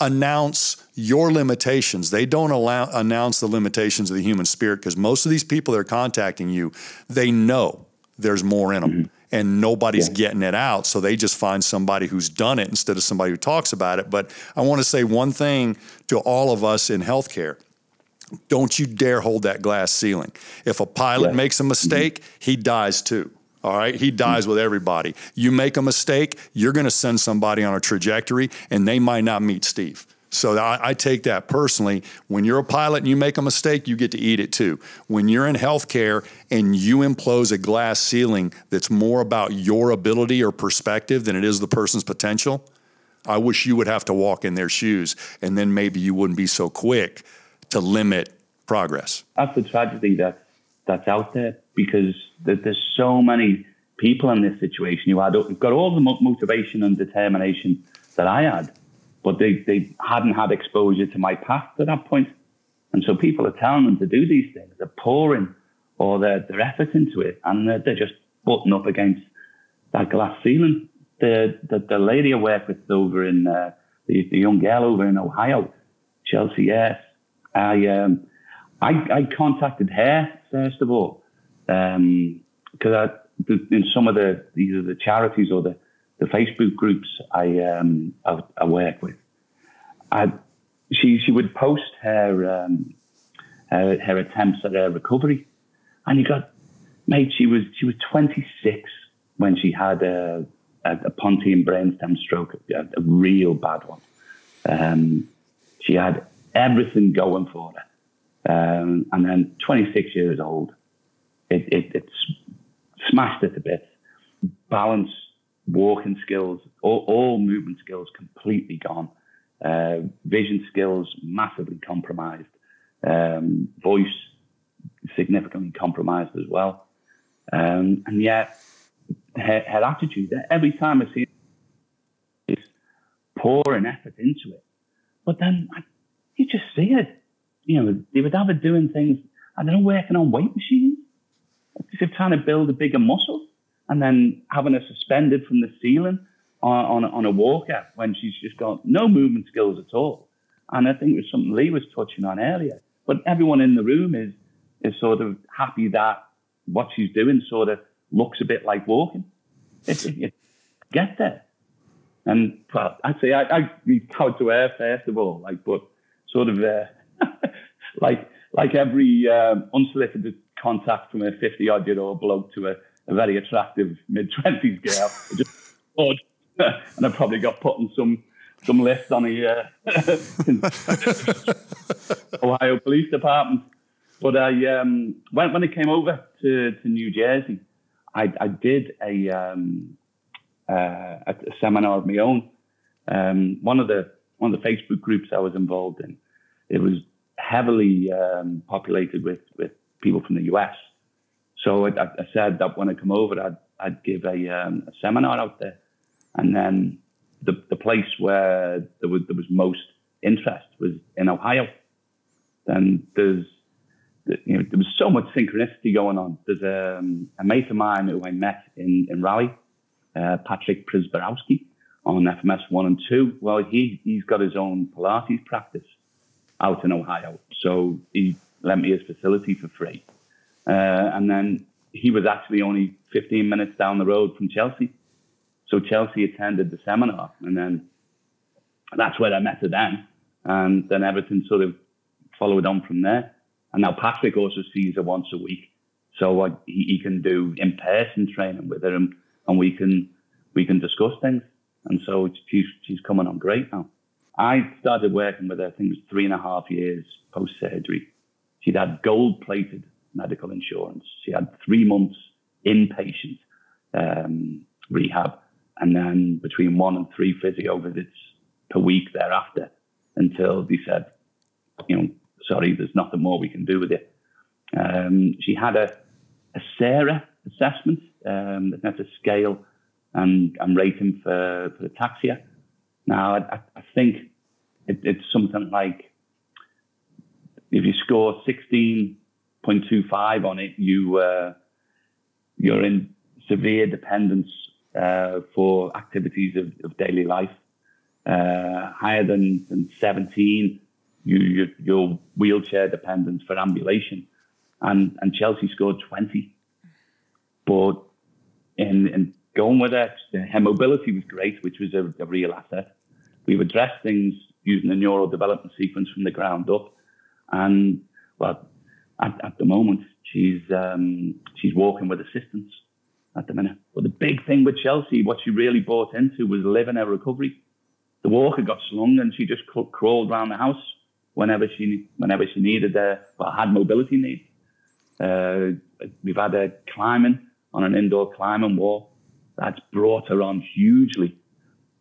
announce your limitations. They don't announce the limitations of the human spirit, because most of these people that are contacting you, they know there's more in them. And nobody's getting it out, so they just find somebody who's done it instead of somebody who talks about it. But I want to say one thing to all of us in healthcare. Don't you dare hold that glass ceiling. If a pilot makes a mistake, he dies too. All right? He dies with everybody. You make a mistake, you're going to send somebody on a trajectory, and they might not meet Steve. So I take that personally. When you're a pilot and you make a mistake, you get to eat it too. When you're in healthcare and you impose a glass ceiling that's more about your ability or perspective than it is the person's potential, I wish you would have to walk in their shoes, and then maybe you wouldn't be so quick to limit progress. That's the tragedy that's out there, because there's so many people in this situation who've got all the motivation and determination that I had, but they hadn't had exposure to my path to that point. And so people are telling them to do these things. They're pouring all their effort into it, and they're just butting up against that glass ceiling. The lady I work with over in, the young girl over in Ohio, Chelsea, yes, I contacted her first of all, because in some of either the charities or the Facebook groups I work with, she would post her attempts at her recovery, and she was 26 when she had a pontine brainstem stroke, a real bad one. She had everything going for her, and then 26 years old, it smashed her to bits. Balance, walking skills, all movement skills completely gone. Vision skills massively compromised. Voice significantly compromised as well. And yet her attitude, every time I see her, is pouring effort into it. But then you just see it. You know, they would have her doing things, I don't know, working on weight machines, as if trying to build a bigger muscle, and then having her suspended from the ceiling on a walker when she's just got no movement skills at all. And I think it was something Lee was touching on earlier. But everyone in the room is sort of happy that what she's doing sort of looks a bit like walking. It get there. And well, I'd say I reached out to her first of all, but sort of like every unsolicited contact from a 50-odd-year-old bloke to a very attractive mid-20s girl. Just odd. And I probably got put on some list on a Ohio Police Department. But when I came over to New Jersey, I did a seminar of my own. One of the Facebook groups I was involved in, it was heavily populated with people from the US. So I said that when I come over, I'd give a seminar out there. And then the place where there was most interest was in Ohio. And there was so much synchronicity going on. There's a mate of mine who I met in Raleigh, Patrick Prisborowski, on FMS 1 and 2. Well, he's got his own Pilates practice out in Ohio. So he lent me his facility for free. And then he was actually only 15 minutes down the road from Chelsea. So Chelsea attended the seminar, and then that's where I met her then. And then everything sort of followed on from there. And now Patrick also sees her once a week. So he can do in-person training with her, and we can discuss things. And so she's coming on great now. I started working with her, I think it was 3.5 years post-surgery. She'd had gold-plated medical insurance. She had 3 months inpatient rehab, and then between 1 and 3 physio visits per week thereafter, until they said, sorry, there's nothing more we can do with it. She had a SARA assessment, that's a scale and rating for ataxia. Now, I think it's something like, if you score 16.25 on it, you're in severe dependence for activities of daily life. Higher than 17, you're wheelchair dependent for ambulation. And Chelsea scored 20. But in going with it, her mobility was great, which was a real asset. We've addressed things using the Neuro-developmental Sequence from the ground up. And, well, at the moment, she's walking with assistance at the minute. But the big thing with Chelsea, what she really bought into, was living her recovery. The walker got slung, and she just crawled around the house whenever she needed had mobility needs. We've had her climbing on an indoor climbing wall. That's brought her on hugely.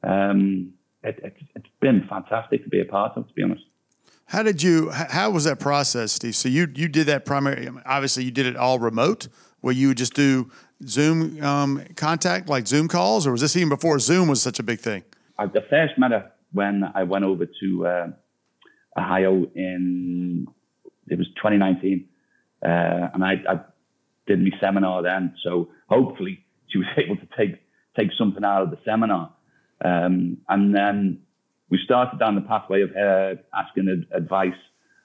It's been fantastic to be a part of, to be honest. How was that process, Steve? So you did that obviously you did it all remote, where you would just do Zoom contact, like Zoom calls, or was this even before Zoom was such a big thing? I first met her when I went over to Ohio it was 2019. And I did my seminar then. So hopefully she was able to take something out of the seminar. And then we started down the pathway of her asking advice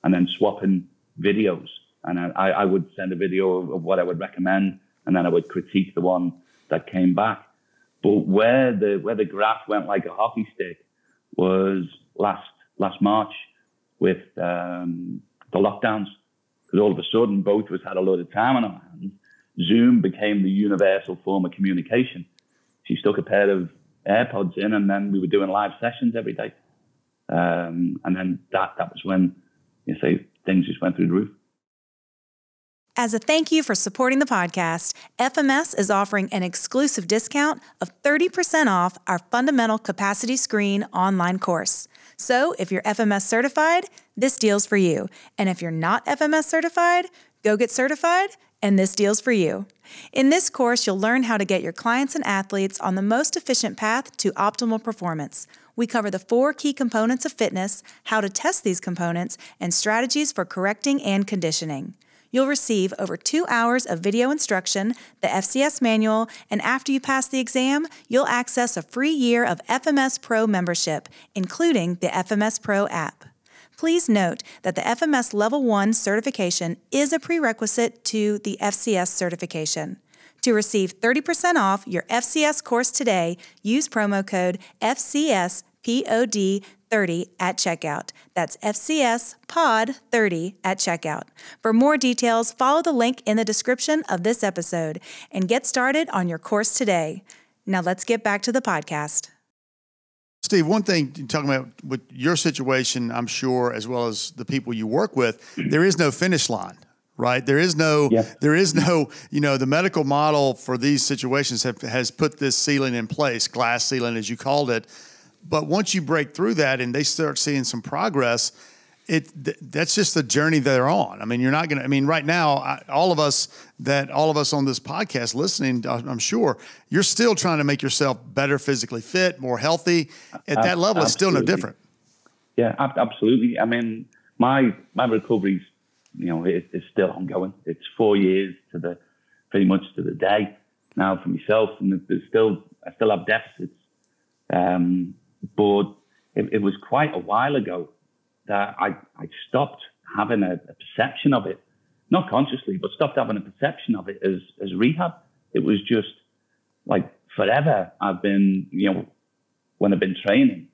and then swapping videos. And I would send a video of what I would recommend, and then I would critique the one that came back. But where the graph went like a hockey stick was last March with the lockdowns. Because all of a sudden, both of us had a lot of time on our hands. Zoom became the universal form of communication. She stuck a pair of AirPods in, and then we were doing live sessions every day. And then that was when, things just went through the roof. As a thank you for supporting the podcast, FMS is offering an exclusive discount of 30% off our Fundamental Capacity Screen online course. So if you're FMS certified, this deal's for you. And if you're not FMS certified, go get certified, and this deal's for you. In this course, you'll learn how to get your clients and athletes on the most efficient path to optimal performance. We cover the 4 key components of fitness, how to test these components, and strategies for correcting and conditioning. You'll receive over 2 hours of video instruction, the FCS manual, and after you pass the exam, you'll access a free year of FMS Pro membership, including the FMS Pro app. Please note that the FMS Level 1 certification is a prerequisite to the FCS certification. To receive 30% off your FCS course today, use promo code FCSPOD30 at checkout. That's FCSPOD30 at checkout. For more details, follow the link in the description of this episode and get started on your course today. Now let's get back to the podcast. Steve, one thing talking about with your situation, I'm sure, as well as the people you work with, there is no finish line, right? There is no, the medical model for these situations has put this ceiling in place, glass ceiling, as you called it. But once you break through that and they start seeing some progress, that's just the journey they're on. I mean, you're not going to, right now, all of us on this podcast listening, I'm sure you're still trying to make yourself better physically fit, more healthy. At that level, it's still no different. Yeah, absolutely. I mean, my recovery's, is still ongoing. It's 4 years pretty much to the day now for myself. And I still have deficits But it was quite a while ago that I stopped having a perception of it, not consciously, but stopped having a perception of it as rehab. It was just like forever. I've been, when I've been training,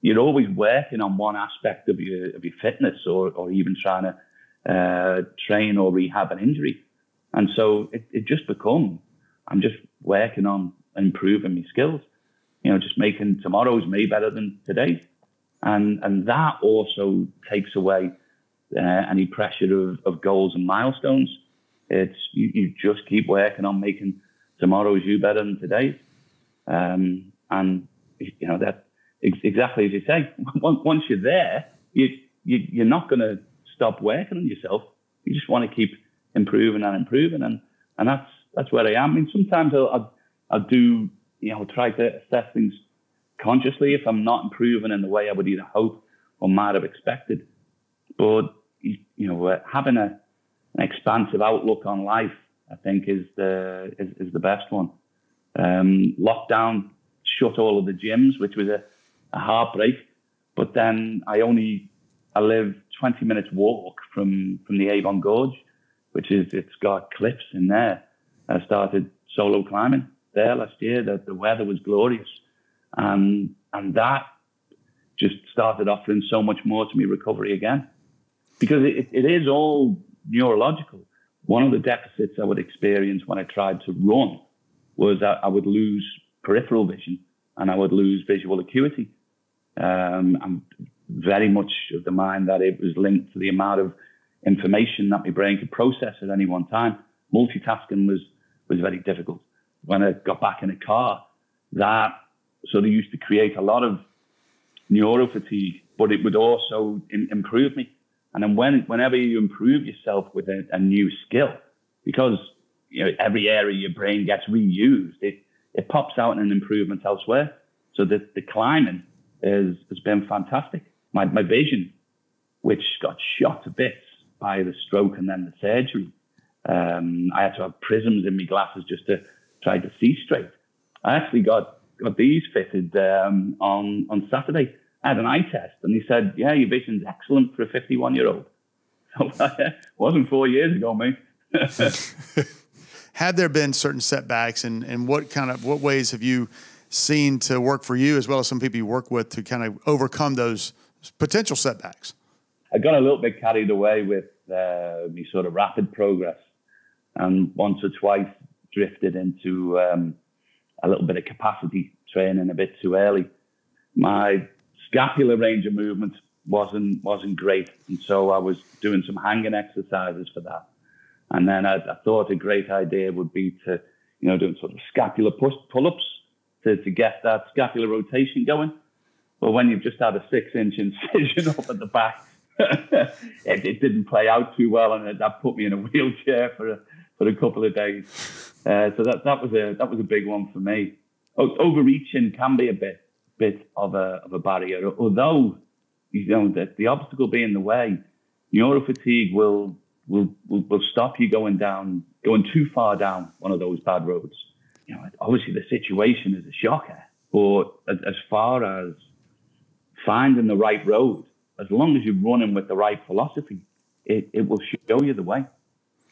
you're always working on one aspect of your fitness, or even trying to train or rehab an injury. And so it just become, I'm just working on improving my skills, just making tomorrow's me better than today's. And that also takes away any pressure of goals and milestones. It's you just keep working on making tomorrow's you better than today's. And that exactly as you say. Once you're there, you're not going to stop working on yourself. You just want to keep improving and improving, and that's where I am. I mean, sometimes I'll do try to assess things consciously if I'm not improving in the way I would either hope or might have expected. But having an expansive outlook on life, I think, is the best one. Lockdown shut all of the gyms, which was a heartbreak. But then I live 20 minutes walk from the Avon Gorge, it's got cliffs in there. I started solo climbing there last year. The weather was glorious, and that just started offering so much more to me recovery again, because it is all neurological. One of the deficits I would experience when I tried to run was that I would lose peripheral vision and I would lose visual acuity. I'm very much of the mind that it was linked to the amount of information that my brain could process at any one time. Multitasking was very difficult. When I got back in a car, that sort of used to create a lot of neuro-fatigue, but it would also improve me. And then whenever you improve yourself with a new skill, because every area of your brain gets reused, it pops out in an improvement elsewhere. So the climbing has been fantastic. My vision, which got shot to bits by the stroke and then the surgery, I had to have prisms in my glasses just to try to see straight. I actually got these fitted on Saturday. I had an eye test, and he said, "Yeah, your vision's excellent for a 51-year-old." So it wasn't 4 years ago, mate. Have there been certain setbacks, and what ways have you seen to work for you, as well as some people you work with, to kind of overcome those potential setbacks? I got a little bit carried away with me sort of rapid progress, and once or twice drifted into a little bit of capacity training a bit too early. My scapular range of movement wasn't great, and so I was doing some hanging exercises for that. And then I thought a great idea would be to, doing sort of scapular pull-ups to get that scapular rotation going. But when you've just had a 6-inch incision up at the back, it didn't play out too well, and that put me in a wheelchair for a couple of days. So that was a big one for me. Overreaching can be a bit of a barrier, although the obstacle being the way, neurofatigue will stop you going too far down one of those bad roads. Obviously the situation is a shocker, but as far as finding the right road, as long as you're running with the right philosophy, it will show you the way.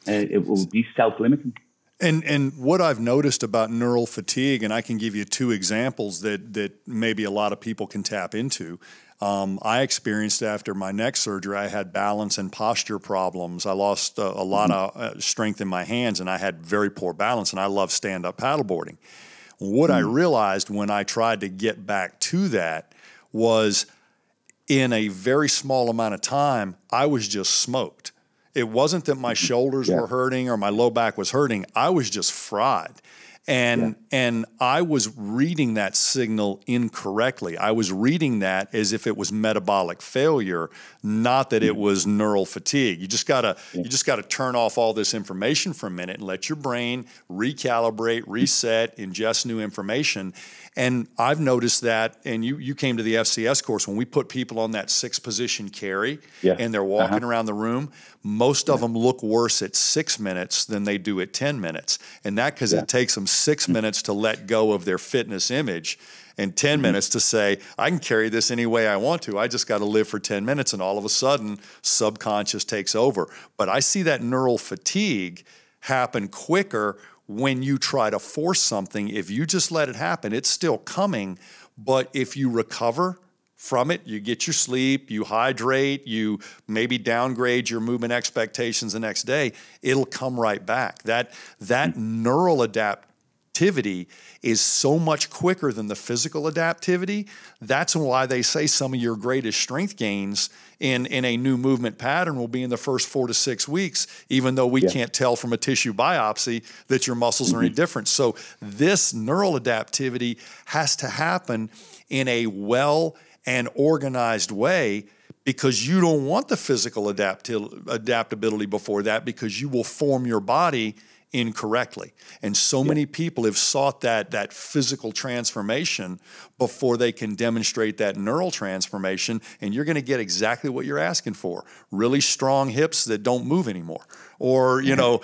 It will be self-limiting. And what I've noticed about neural fatigue, and I can give you 2 examples that maybe a lot of people can tap into. I experienced after my neck surgery, I had balance and posture problems. I lost a lot of strength in my hands, and I had very poor balance, and I love stand-up paddleboarding. What I realized when I tried to get back to that was in a very small amount of time, I was just smoked. It wasn't that my shoulders were hurting or my low back was hurting. I was just fried. And I was reading that signal incorrectly. I was reading that as if it was metabolic failure, not that it was neural fatigue. You just gotta turn off all this information for a minute and let your brain recalibrate, reset, ingest new information. And I've noticed that, and you came to the FCS course, when we put people on that 6-position carry and they're walking around the room, most of them look worse at 6 minutes than they do at 10 minutes. And that because it takes them 6 minutes to let go of their fitness image and 10 minutes to say, I can carry this any way I want to. I just got to live for 10 minutes. And all of a sudden, subconscious takes over. But I see that neural fatigue happen quicker when you try to force something. If you just let it happen, it's still coming. But if you recover from it, you get your sleep, you hydrate, you maybe downgrade your movement expectations the next day, it'll come right back. That neural adaptivity is so much quicker than the physical adaptivity. That's why they say some of your greatest strength gains in a new movement pattern will be in the first 4 to 6 weeks, even though we can't tell from a tissue biopsy that your muscles are any different. So this neural adaptivity has to happen in a well and organized way, because you don't want the physical adaptability before that, because you will form your body incorrectly. And so many people have sought that physical transformation before they can demonstrate that neural transformation, and you're going to get exactly what you're asking for. Really strong hips that don't move anymore, or, you know,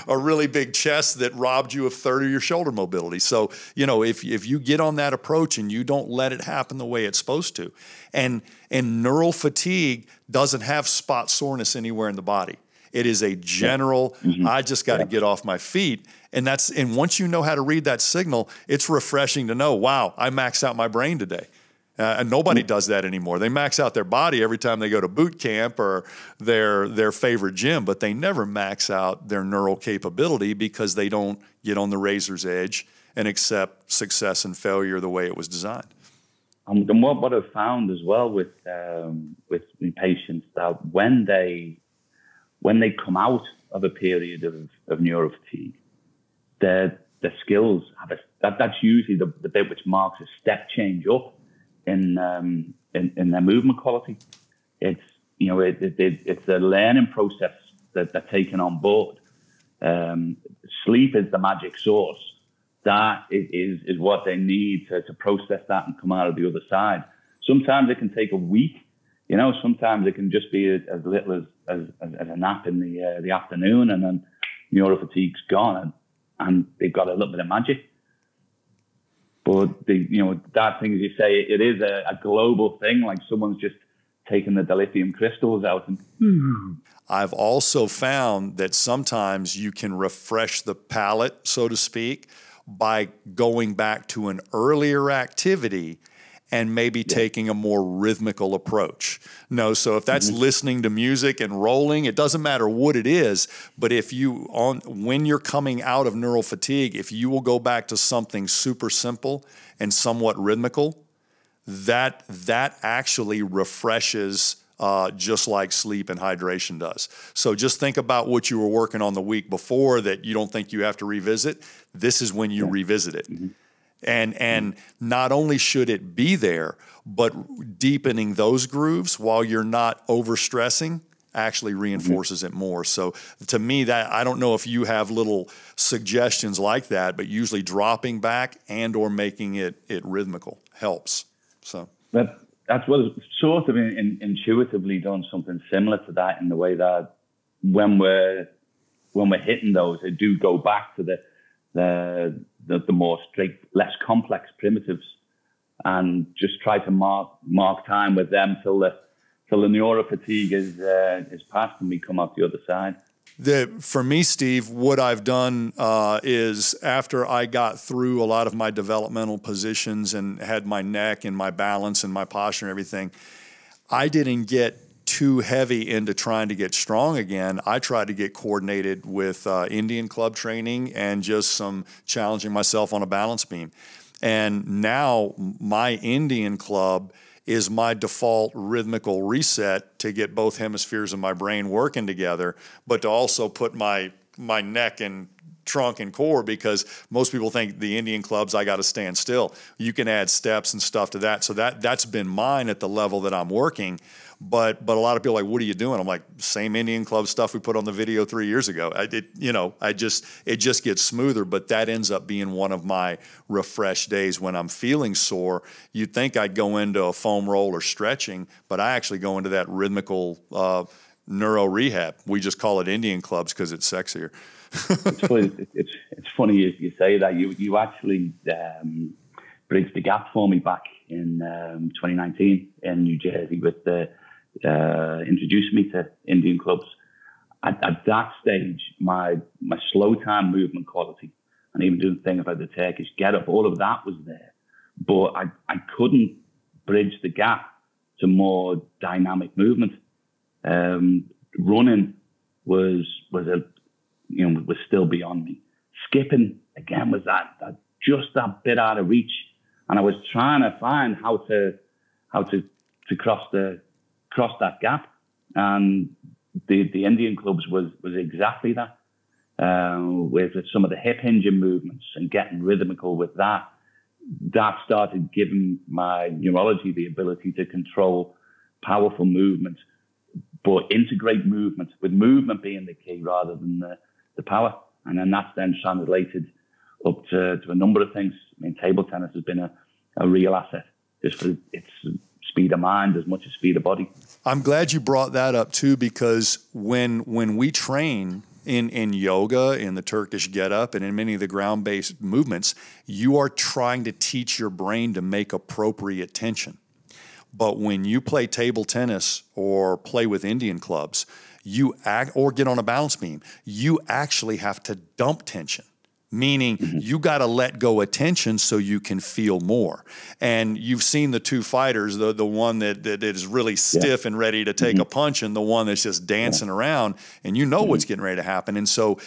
a really big chest that robbed you of 30 of your shoulder mobility. So, you know, if you get on that approach and you don't let it happen the way it's supposed to, and neural fatigue doesn't have spot soreness anywhere in the body. It is a general, I just got to get off my feet. And once you know how to read that signal, it's refreshing to know, wow, I maxed out my brain today. And nobody does that anymore. They max out their body every time they go to boot camp or their favorite gym, but they never max out their neural capability, because they don't get on the razor's edge and accept success and failure the way it was designed. And what I've found as well with patients, that when they come out of a period of neurofatigue, their skills that's usually the bit which marks a step change up in their movement quality. It's it's a learning process that they're taking on board. Sleep is the magic source. That is what they need to process that and come out of the other side. Sometimes it can take a week. You know, sometimes it can just be as little as a nap in the afternoon, and then neurofatigue's gone, and they've got a little bit of magic. But that thing, as you say, it is a global thing. Like someone's just taking the dilithium crystals out. And I've also found that sometimes you can refresh the palate, so to speak, by going back to an earlier activity and maybe taking a more rhythmical approach. No, so if that's listening to music and rolling, it doesn't matter what it is, but when you're coming out of neural fatigue, if you will go back to something super simple and somewhat rhythmical, that actually refreshes just like sleep and hydration does. So just think about what you were working on the week before that you don't think you have to revisit. This is when you revisit it. And not only should it be there, but deepening those grooves while you're not overstressing actually reinforces it more. So to me, that I don't know if you have little suggestions like that, but usually dropping back and or making it rhythmical helps. So that's what sort of intuitively done something similar to that, in the way that when we're hitting those, they do go back to the more straight, less complex primitives, and just try to mark time with them till the neurofatigue is past and we come out the other side. For me, Steve, what I've done is, after I got through a lot of my developmental positions and had my neck and my balance and my posture and everything, I didn't get too heavy into trying to get strong again. I tried to get coordinated with Indian club training and just some challenging myself on a balance beam. And now my Indian club is my default rhythmical reset to get both hemispheres of my brain working together, but to also put my neck and trunk and core, because most people think the Indian clubs, I got to stand still. You can add steps and stuff to that. So that's been mine at the level that I'm working. But a lot of people are like, what are you doing? I'm like, same Indian club stuff we put on the video 3 years ago. It just gets smoother, but that ends up being one of my refresh days when I'm feeling sore. You'd think I'd go into a foam roll or stretching, but I actually go into that rhythmical neuro-rehab. We just call it Indian clubs because it's sexier. It's funny you say that. You actually bridged the gap for me back in 2019 in New Jersey with introducing me to Indian clubs. At that stage, my slow time movement quality, and even doing the thing about the Turkish get up, all of that was there. But I couldn't bridge the gap to more dynamic movement. Running was still beyond me. Skipping again was that bit out of reach, and I was trying to find how to cross that gap. And the Indian clubs was exactly that. With some of the hip hinging movements and getting rhythmical with that started giving my neurology the ability to control powerful movement, but integrate movement, with movement being the key rather than the power. And then that's then translated up to a number of things. I mean, table tennis has been a real asset, just for its speed of mind as much as speed of body. I'm glad you brought that up too, because when we train in yoga, in the Turkish get-up, and in many of the ground-based movements, you are trying to teach your brain to make appropriate tension. But when you play table tennis or play with Indian clubs, or get on a balance beam, you actually have to dump tension. Meaning you got to let go of tension so you can feel more. And you've seen the two fighters, the one that is really stiff and ready to take a punch, and the one that's just dancing around, and you know what's getting ready to happen. And so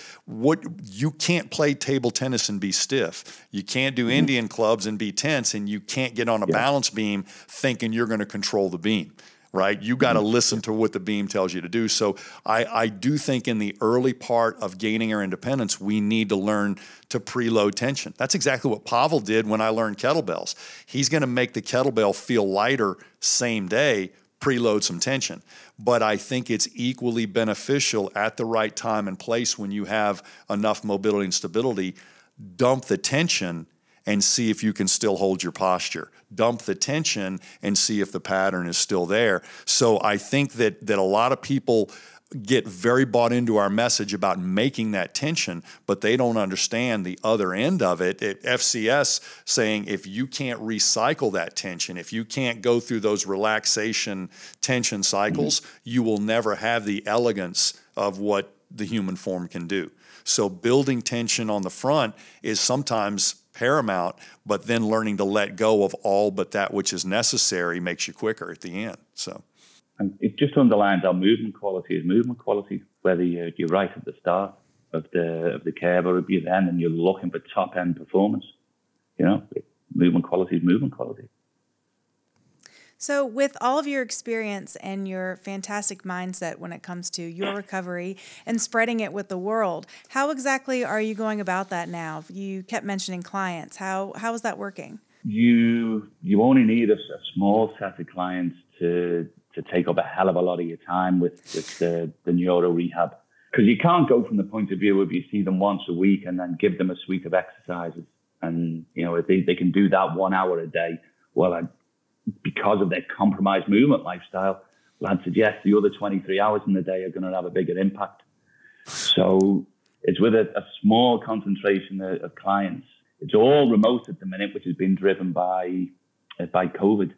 you can't play table tennis and be stiff. You can't do Indian clubs and be tense, and you can't get on a balance beam thinking you're going to control the beam. Right? You got to listen to what the beam tells you to do. So I do think in the early part of gaining our independence, we need to learn to preload tension. That's exactly what Pavel did when I learned kettlebells. He's going to make the kettlebell feel lighter same day, preload some tension. But I think it's equally beneficial at the right time and place when you have enough mobility and stability. Dump the tension and see if you can still hold your posture. Dump the tension and see if the pattern is still there. So I think that a lot of people get very bought into our message about making that tension, but they don't understand the other end of it. At FCS saying if you can't recycle that tension, if you can't go through those relaxation tension cycles, you will never have the elegance of what the human form can do. So building tension on the front is sometimes paramount, but then learning to let go of all but that which is necessary makes you quicker at the end. So, and it just underlines our movement quality is movement quality, whether you're right at the start of the curve or at the end and you're looking for top end performance. Movement quality is movement quality. So with all of your experience and your fantastic mindset when it comes to your recovery and spreading it with the world, how exactly are you going about that now? You kept mentioning clients. How is that working? You only need a small set of clients to take up a hell of a lot of your time with the neuro rehab. Because you can't go from the point of view of you see them once a week and then give them a suite of exercises. And, if they can do that 1 hour a day, because of their compromised movement lifestyle, I'd suggest the other 23 hours in the day are going to have a bigger impact. So it's with a small concentration of clients. It's all remote at the minute, which has been driven by COVID.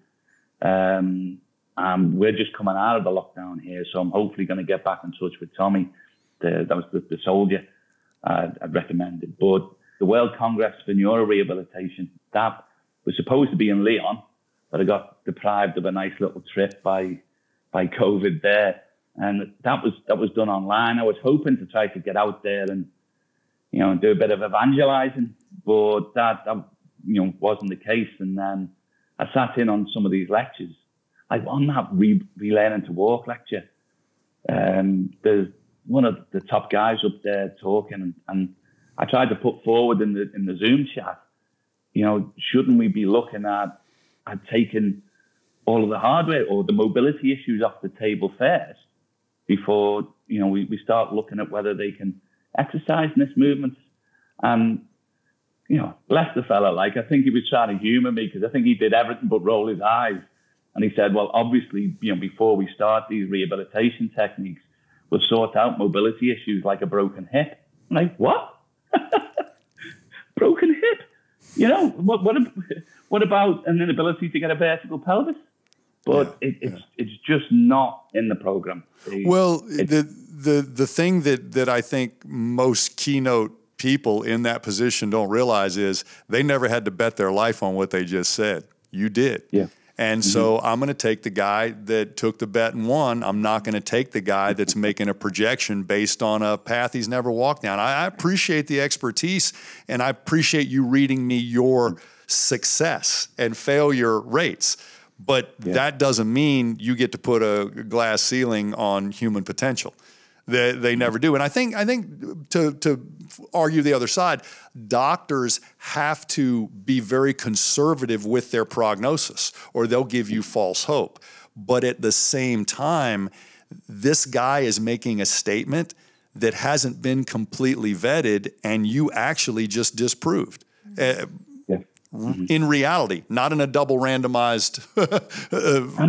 We're just coming out of the lockdown here, so I'm hopefully going to get back in touch with Tommy. That was the soldier I'd recommended. But the World Congress for Neuro-Rehabilitation, that was supposed to be in Lyon, but I got deprived of a nice little trip by COVID there. And that was done online. I was hoping to try to get out there and, do a bit of evangelizing, but that wasn't the case. And then I sat in on some of these lectures. Like on that relearning to walk lecture, there's one of the top guys up there talking, and I tried to put forward in the Zoom chat, shouldn't we be looking at taking all of the hardware or the mobility issues off the table first before, we start looking at whether they can exercise in this movement. And, bless the fella, I think he was trying to humor me because I think he did everything but roll his eyes. And he said, well, obviously, before we start these rehabilitation techniques, will sort out mobility issues like a broken hip. I'm like, what? Broken hip? You know, what about an inability to get a vertical pelvis? But it's just not in the program. Well, the thing that I think most keynote people in that position don't realize is they never had to bet their life on what they just said. You did. Yeah. And so I'm going to take the guy that took the bet and won. I'm not going to take the guy that's making a projection based on a path he's never walked down. I appreciate the expertise, and I appreciate you reading me your success and failure rates. But that doesn't mean you get to put a glass ceiling on human potential. They never do. And I think to argue the other side, doctors have to be very conservative with their prognosis, or they'll give you false hope. But at the same time, this guy is making a statement that hasn't been completely vetted, and you actually just disproved. In reality, not in a double randomized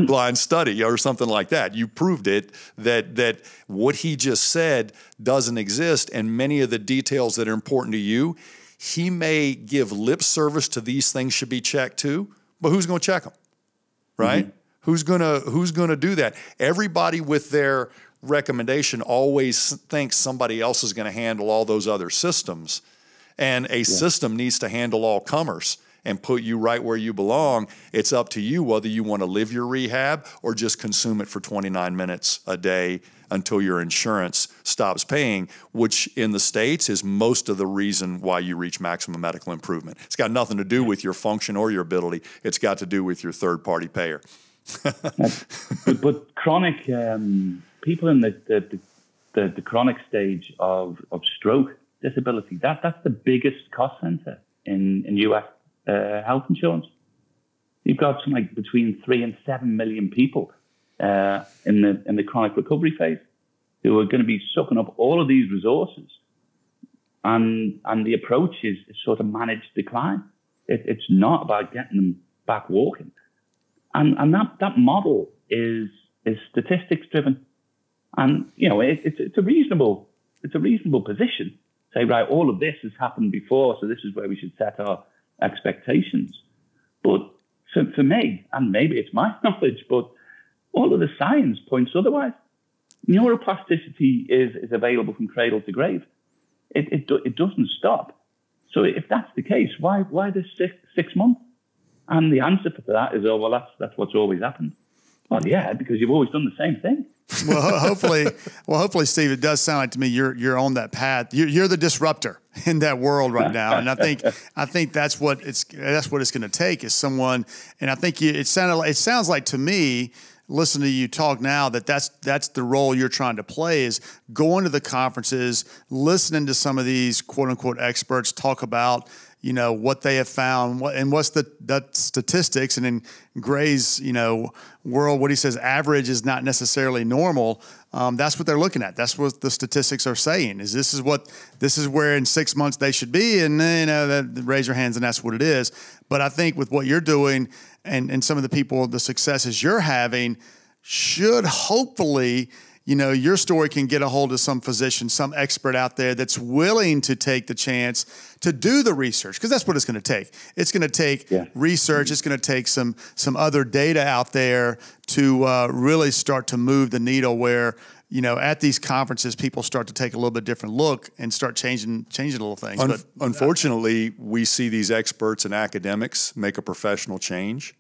blind study or something like that. You proved it, that what he just said doesn't exist, and many of the details that are important to you, he may give lip service to these things should be checked too, but who's going to check them, right? Who's going to do that? Everybody with their recommendation always thinks somebody else is going to handle all those other systems, and a system needs to handle all comers and put you right where you belong. It's up to you whether you want to live your rehab or just consume it for 29 minutes a day until your insurance stops paying, which in the States is most of the reason why you reach maximum medical improvement. It's got nothing to do with your function or your ability. It's got to do with your third-party payer. but chronic, people in the chronic stage of stroke disability, that's the biggest cost center in U.S. Health insurance. You've got something like between 3 and 7 million people in the chronic recovery phase who are going to be sucking up all of these resources, and the approach is sort of managed decline. It's not about getting them back walking, and that model is statistics driven, and you know it's a reasonable position. Say, right, all of this has happened before, so this is where we should set our expectations. But for me, and maybe it's my knowledge, but all of the science points otherwise. Neuroplasticity is available from cradle to grave. It doesn't stop. So if that's the case, why the 6 months? And the answer for that is, oh, well, that's what's always happened. Well, yeah, because you've always done the same thing. Well, hopefully, Steve, it does sound like to me you're on that path. You're the disruptor in that world right now, and I think that's what it's going to take is someone. And I think it sounds like to me, listening to you talk now, that's the role you're trying to play is going to the conferences, listening to some of these quote unquote experts talk about what they have found, what's the statistics, and in Gray's world, what he says average is not necessarily normal. That's what they're looking at. That's what the statistics are saying. This is where in 6 months they should be, and raise your hands, and that's what it is. But I think with what you're doing and some of the people, the successes you're having, should hopefully. Your story can get a hold of some physician, some expert out there that's willing to take the chance to do the research, because that's what it's going to take. It's going to take research. It's going to take some other data out there to really start to move the needle where, at these conferences, people start to take a little bit different look and start changing little things. But unfortunately, we see these experts and academics make a professional change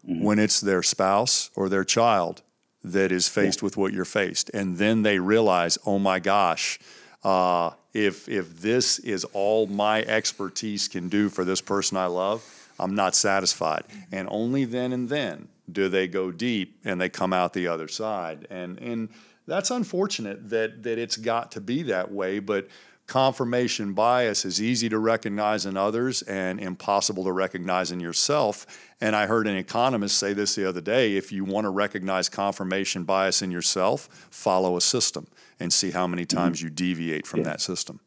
when it's their spouse or their child that is faced with what you're faced. And then they realize, oh my gosh, if this is all my expertise can do for this person I love, I'm not satisfied. And only then and then do they go deep and they come out the other side. And that's unfortunate that it's got to be that way, but confirmation bias is easy to recognize in others and impossible to recognize in yourself. And I heard an economist say this the other day: if you want to recognize confirmation bias in yourself, follow a system and see how many times you deviate from that system.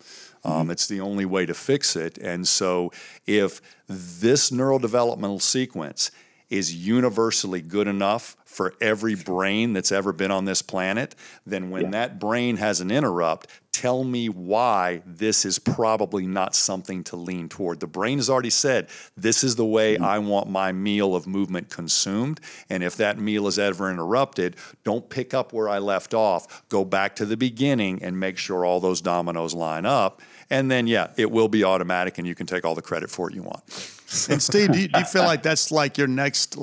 It's the only way to fix it. And so if this neurodevelopmental sequence is universally good enough for every brain that's ever been on this planet, then when that brain has an interrupt, tell me why this is probably not something to lean toward. The brain has already said, this is the way I want my meal of movement consumed. And if that meal is ever interrupted, don't pick up where I left off. Go back to the beginning and make sure all those dominoes line up. And then, yeah, it will be automatic, and you can take all the credit for it you want. And Steve, do you feel like that's like your next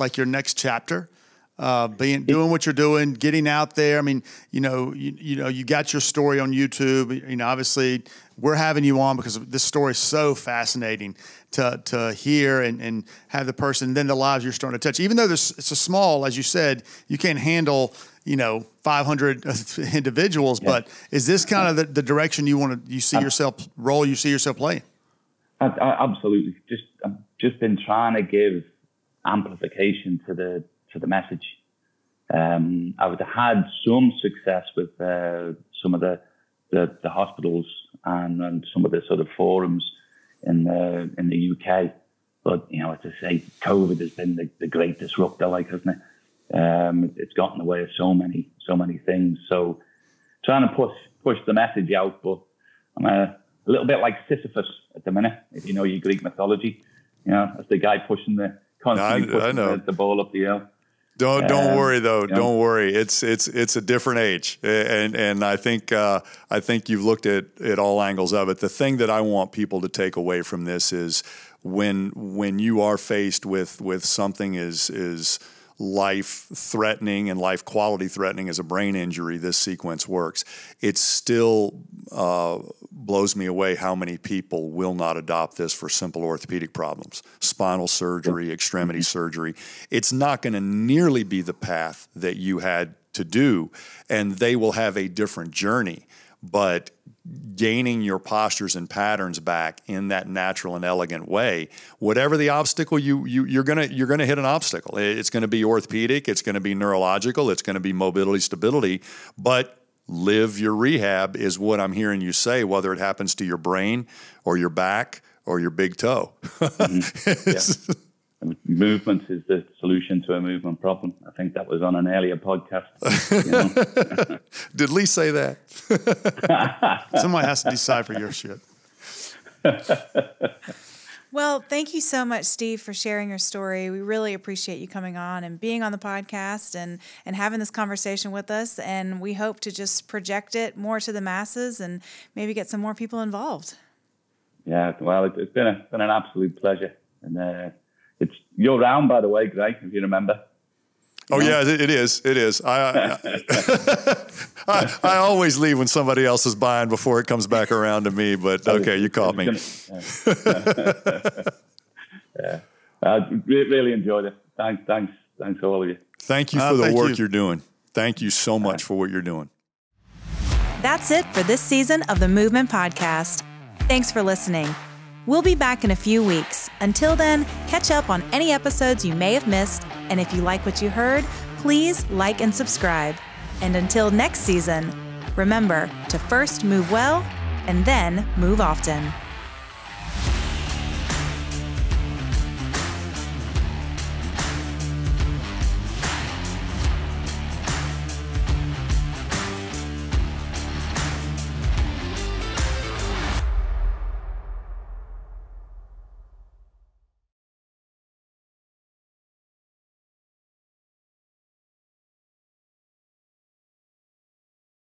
chapter? Doing what you're doing, getting out there. I mean, you got your story on YouTube. Obviously we're having you on because this story is so fascinating to hear and have the person, then the lives you're starting to touch. Even though it's a small, as you said, you can't handle 500 individuals. Yeah. But is this kind of the direction you see yourself playing? Absolutely. I've just been trying to give amplification to the message. I've had some success with some of the hospitals and some of the sort of forums in the UK, but as I say, COVID has been the great disruptor, hasn't it? It's gotten in the way of so many things. So trying to push the message out, but I'm a little bit like Sisyphus at the minute. If you know your Greek mythology, as the guy constantly pushing the ball up the hill. Don't worry though. Don't worry. It's a different age, and I think you've looked at all angles of it. The thing that I want people to take away from this is when you are faced with something is life-threatening and life quality threatening as a brain injury, this sequence works. It still blows me away how many people will not adopt this for simple orthopedic problems, spinal surgery, extremity surgery. It's not going to nearly be the path that you had to do, and they will have a different journey. But gaining your postures and patterns back in that natural and elegant way, whatever the obstacle you're gonna hit an obstacle. It's going to be orthopedic, it's going to be neurological, it's going to be mobility, stability, but live your rehab is what I'm hearing you say, whether it happens to your brain or your back or your big toe. Yeah. Movement is the solution to a movement problem. I think that was on an earlier podcast. Did Lee say that? Somebody has to decipher your shit. Well, thank you so much, Steve, for sharing your story. We really appreciate you coming on and being on the podcast and having this conversation with us. And we hope to just project it more to the masses and maybe get some more people involved. Yeah, well, it's been an absolute pleasure. And you're around, by the way, Greg, if you remember. Oh, yeah, it is. It is. I always leave when somebody else is buying before it comes back around to me, but okay, you caught me. Yeah. I really enjoyed it. Thanks to all of you. Thank you for the work you're doing. Thank you so much for what you're doing. That's it for this season of the Movement Podcast. Thanks for listening. We'll be back in a few weeks. Until then, catch up on any episodes you may have missed, and if you like what you heard, please like and subscribe. And until next season, remember to first move well and then move often.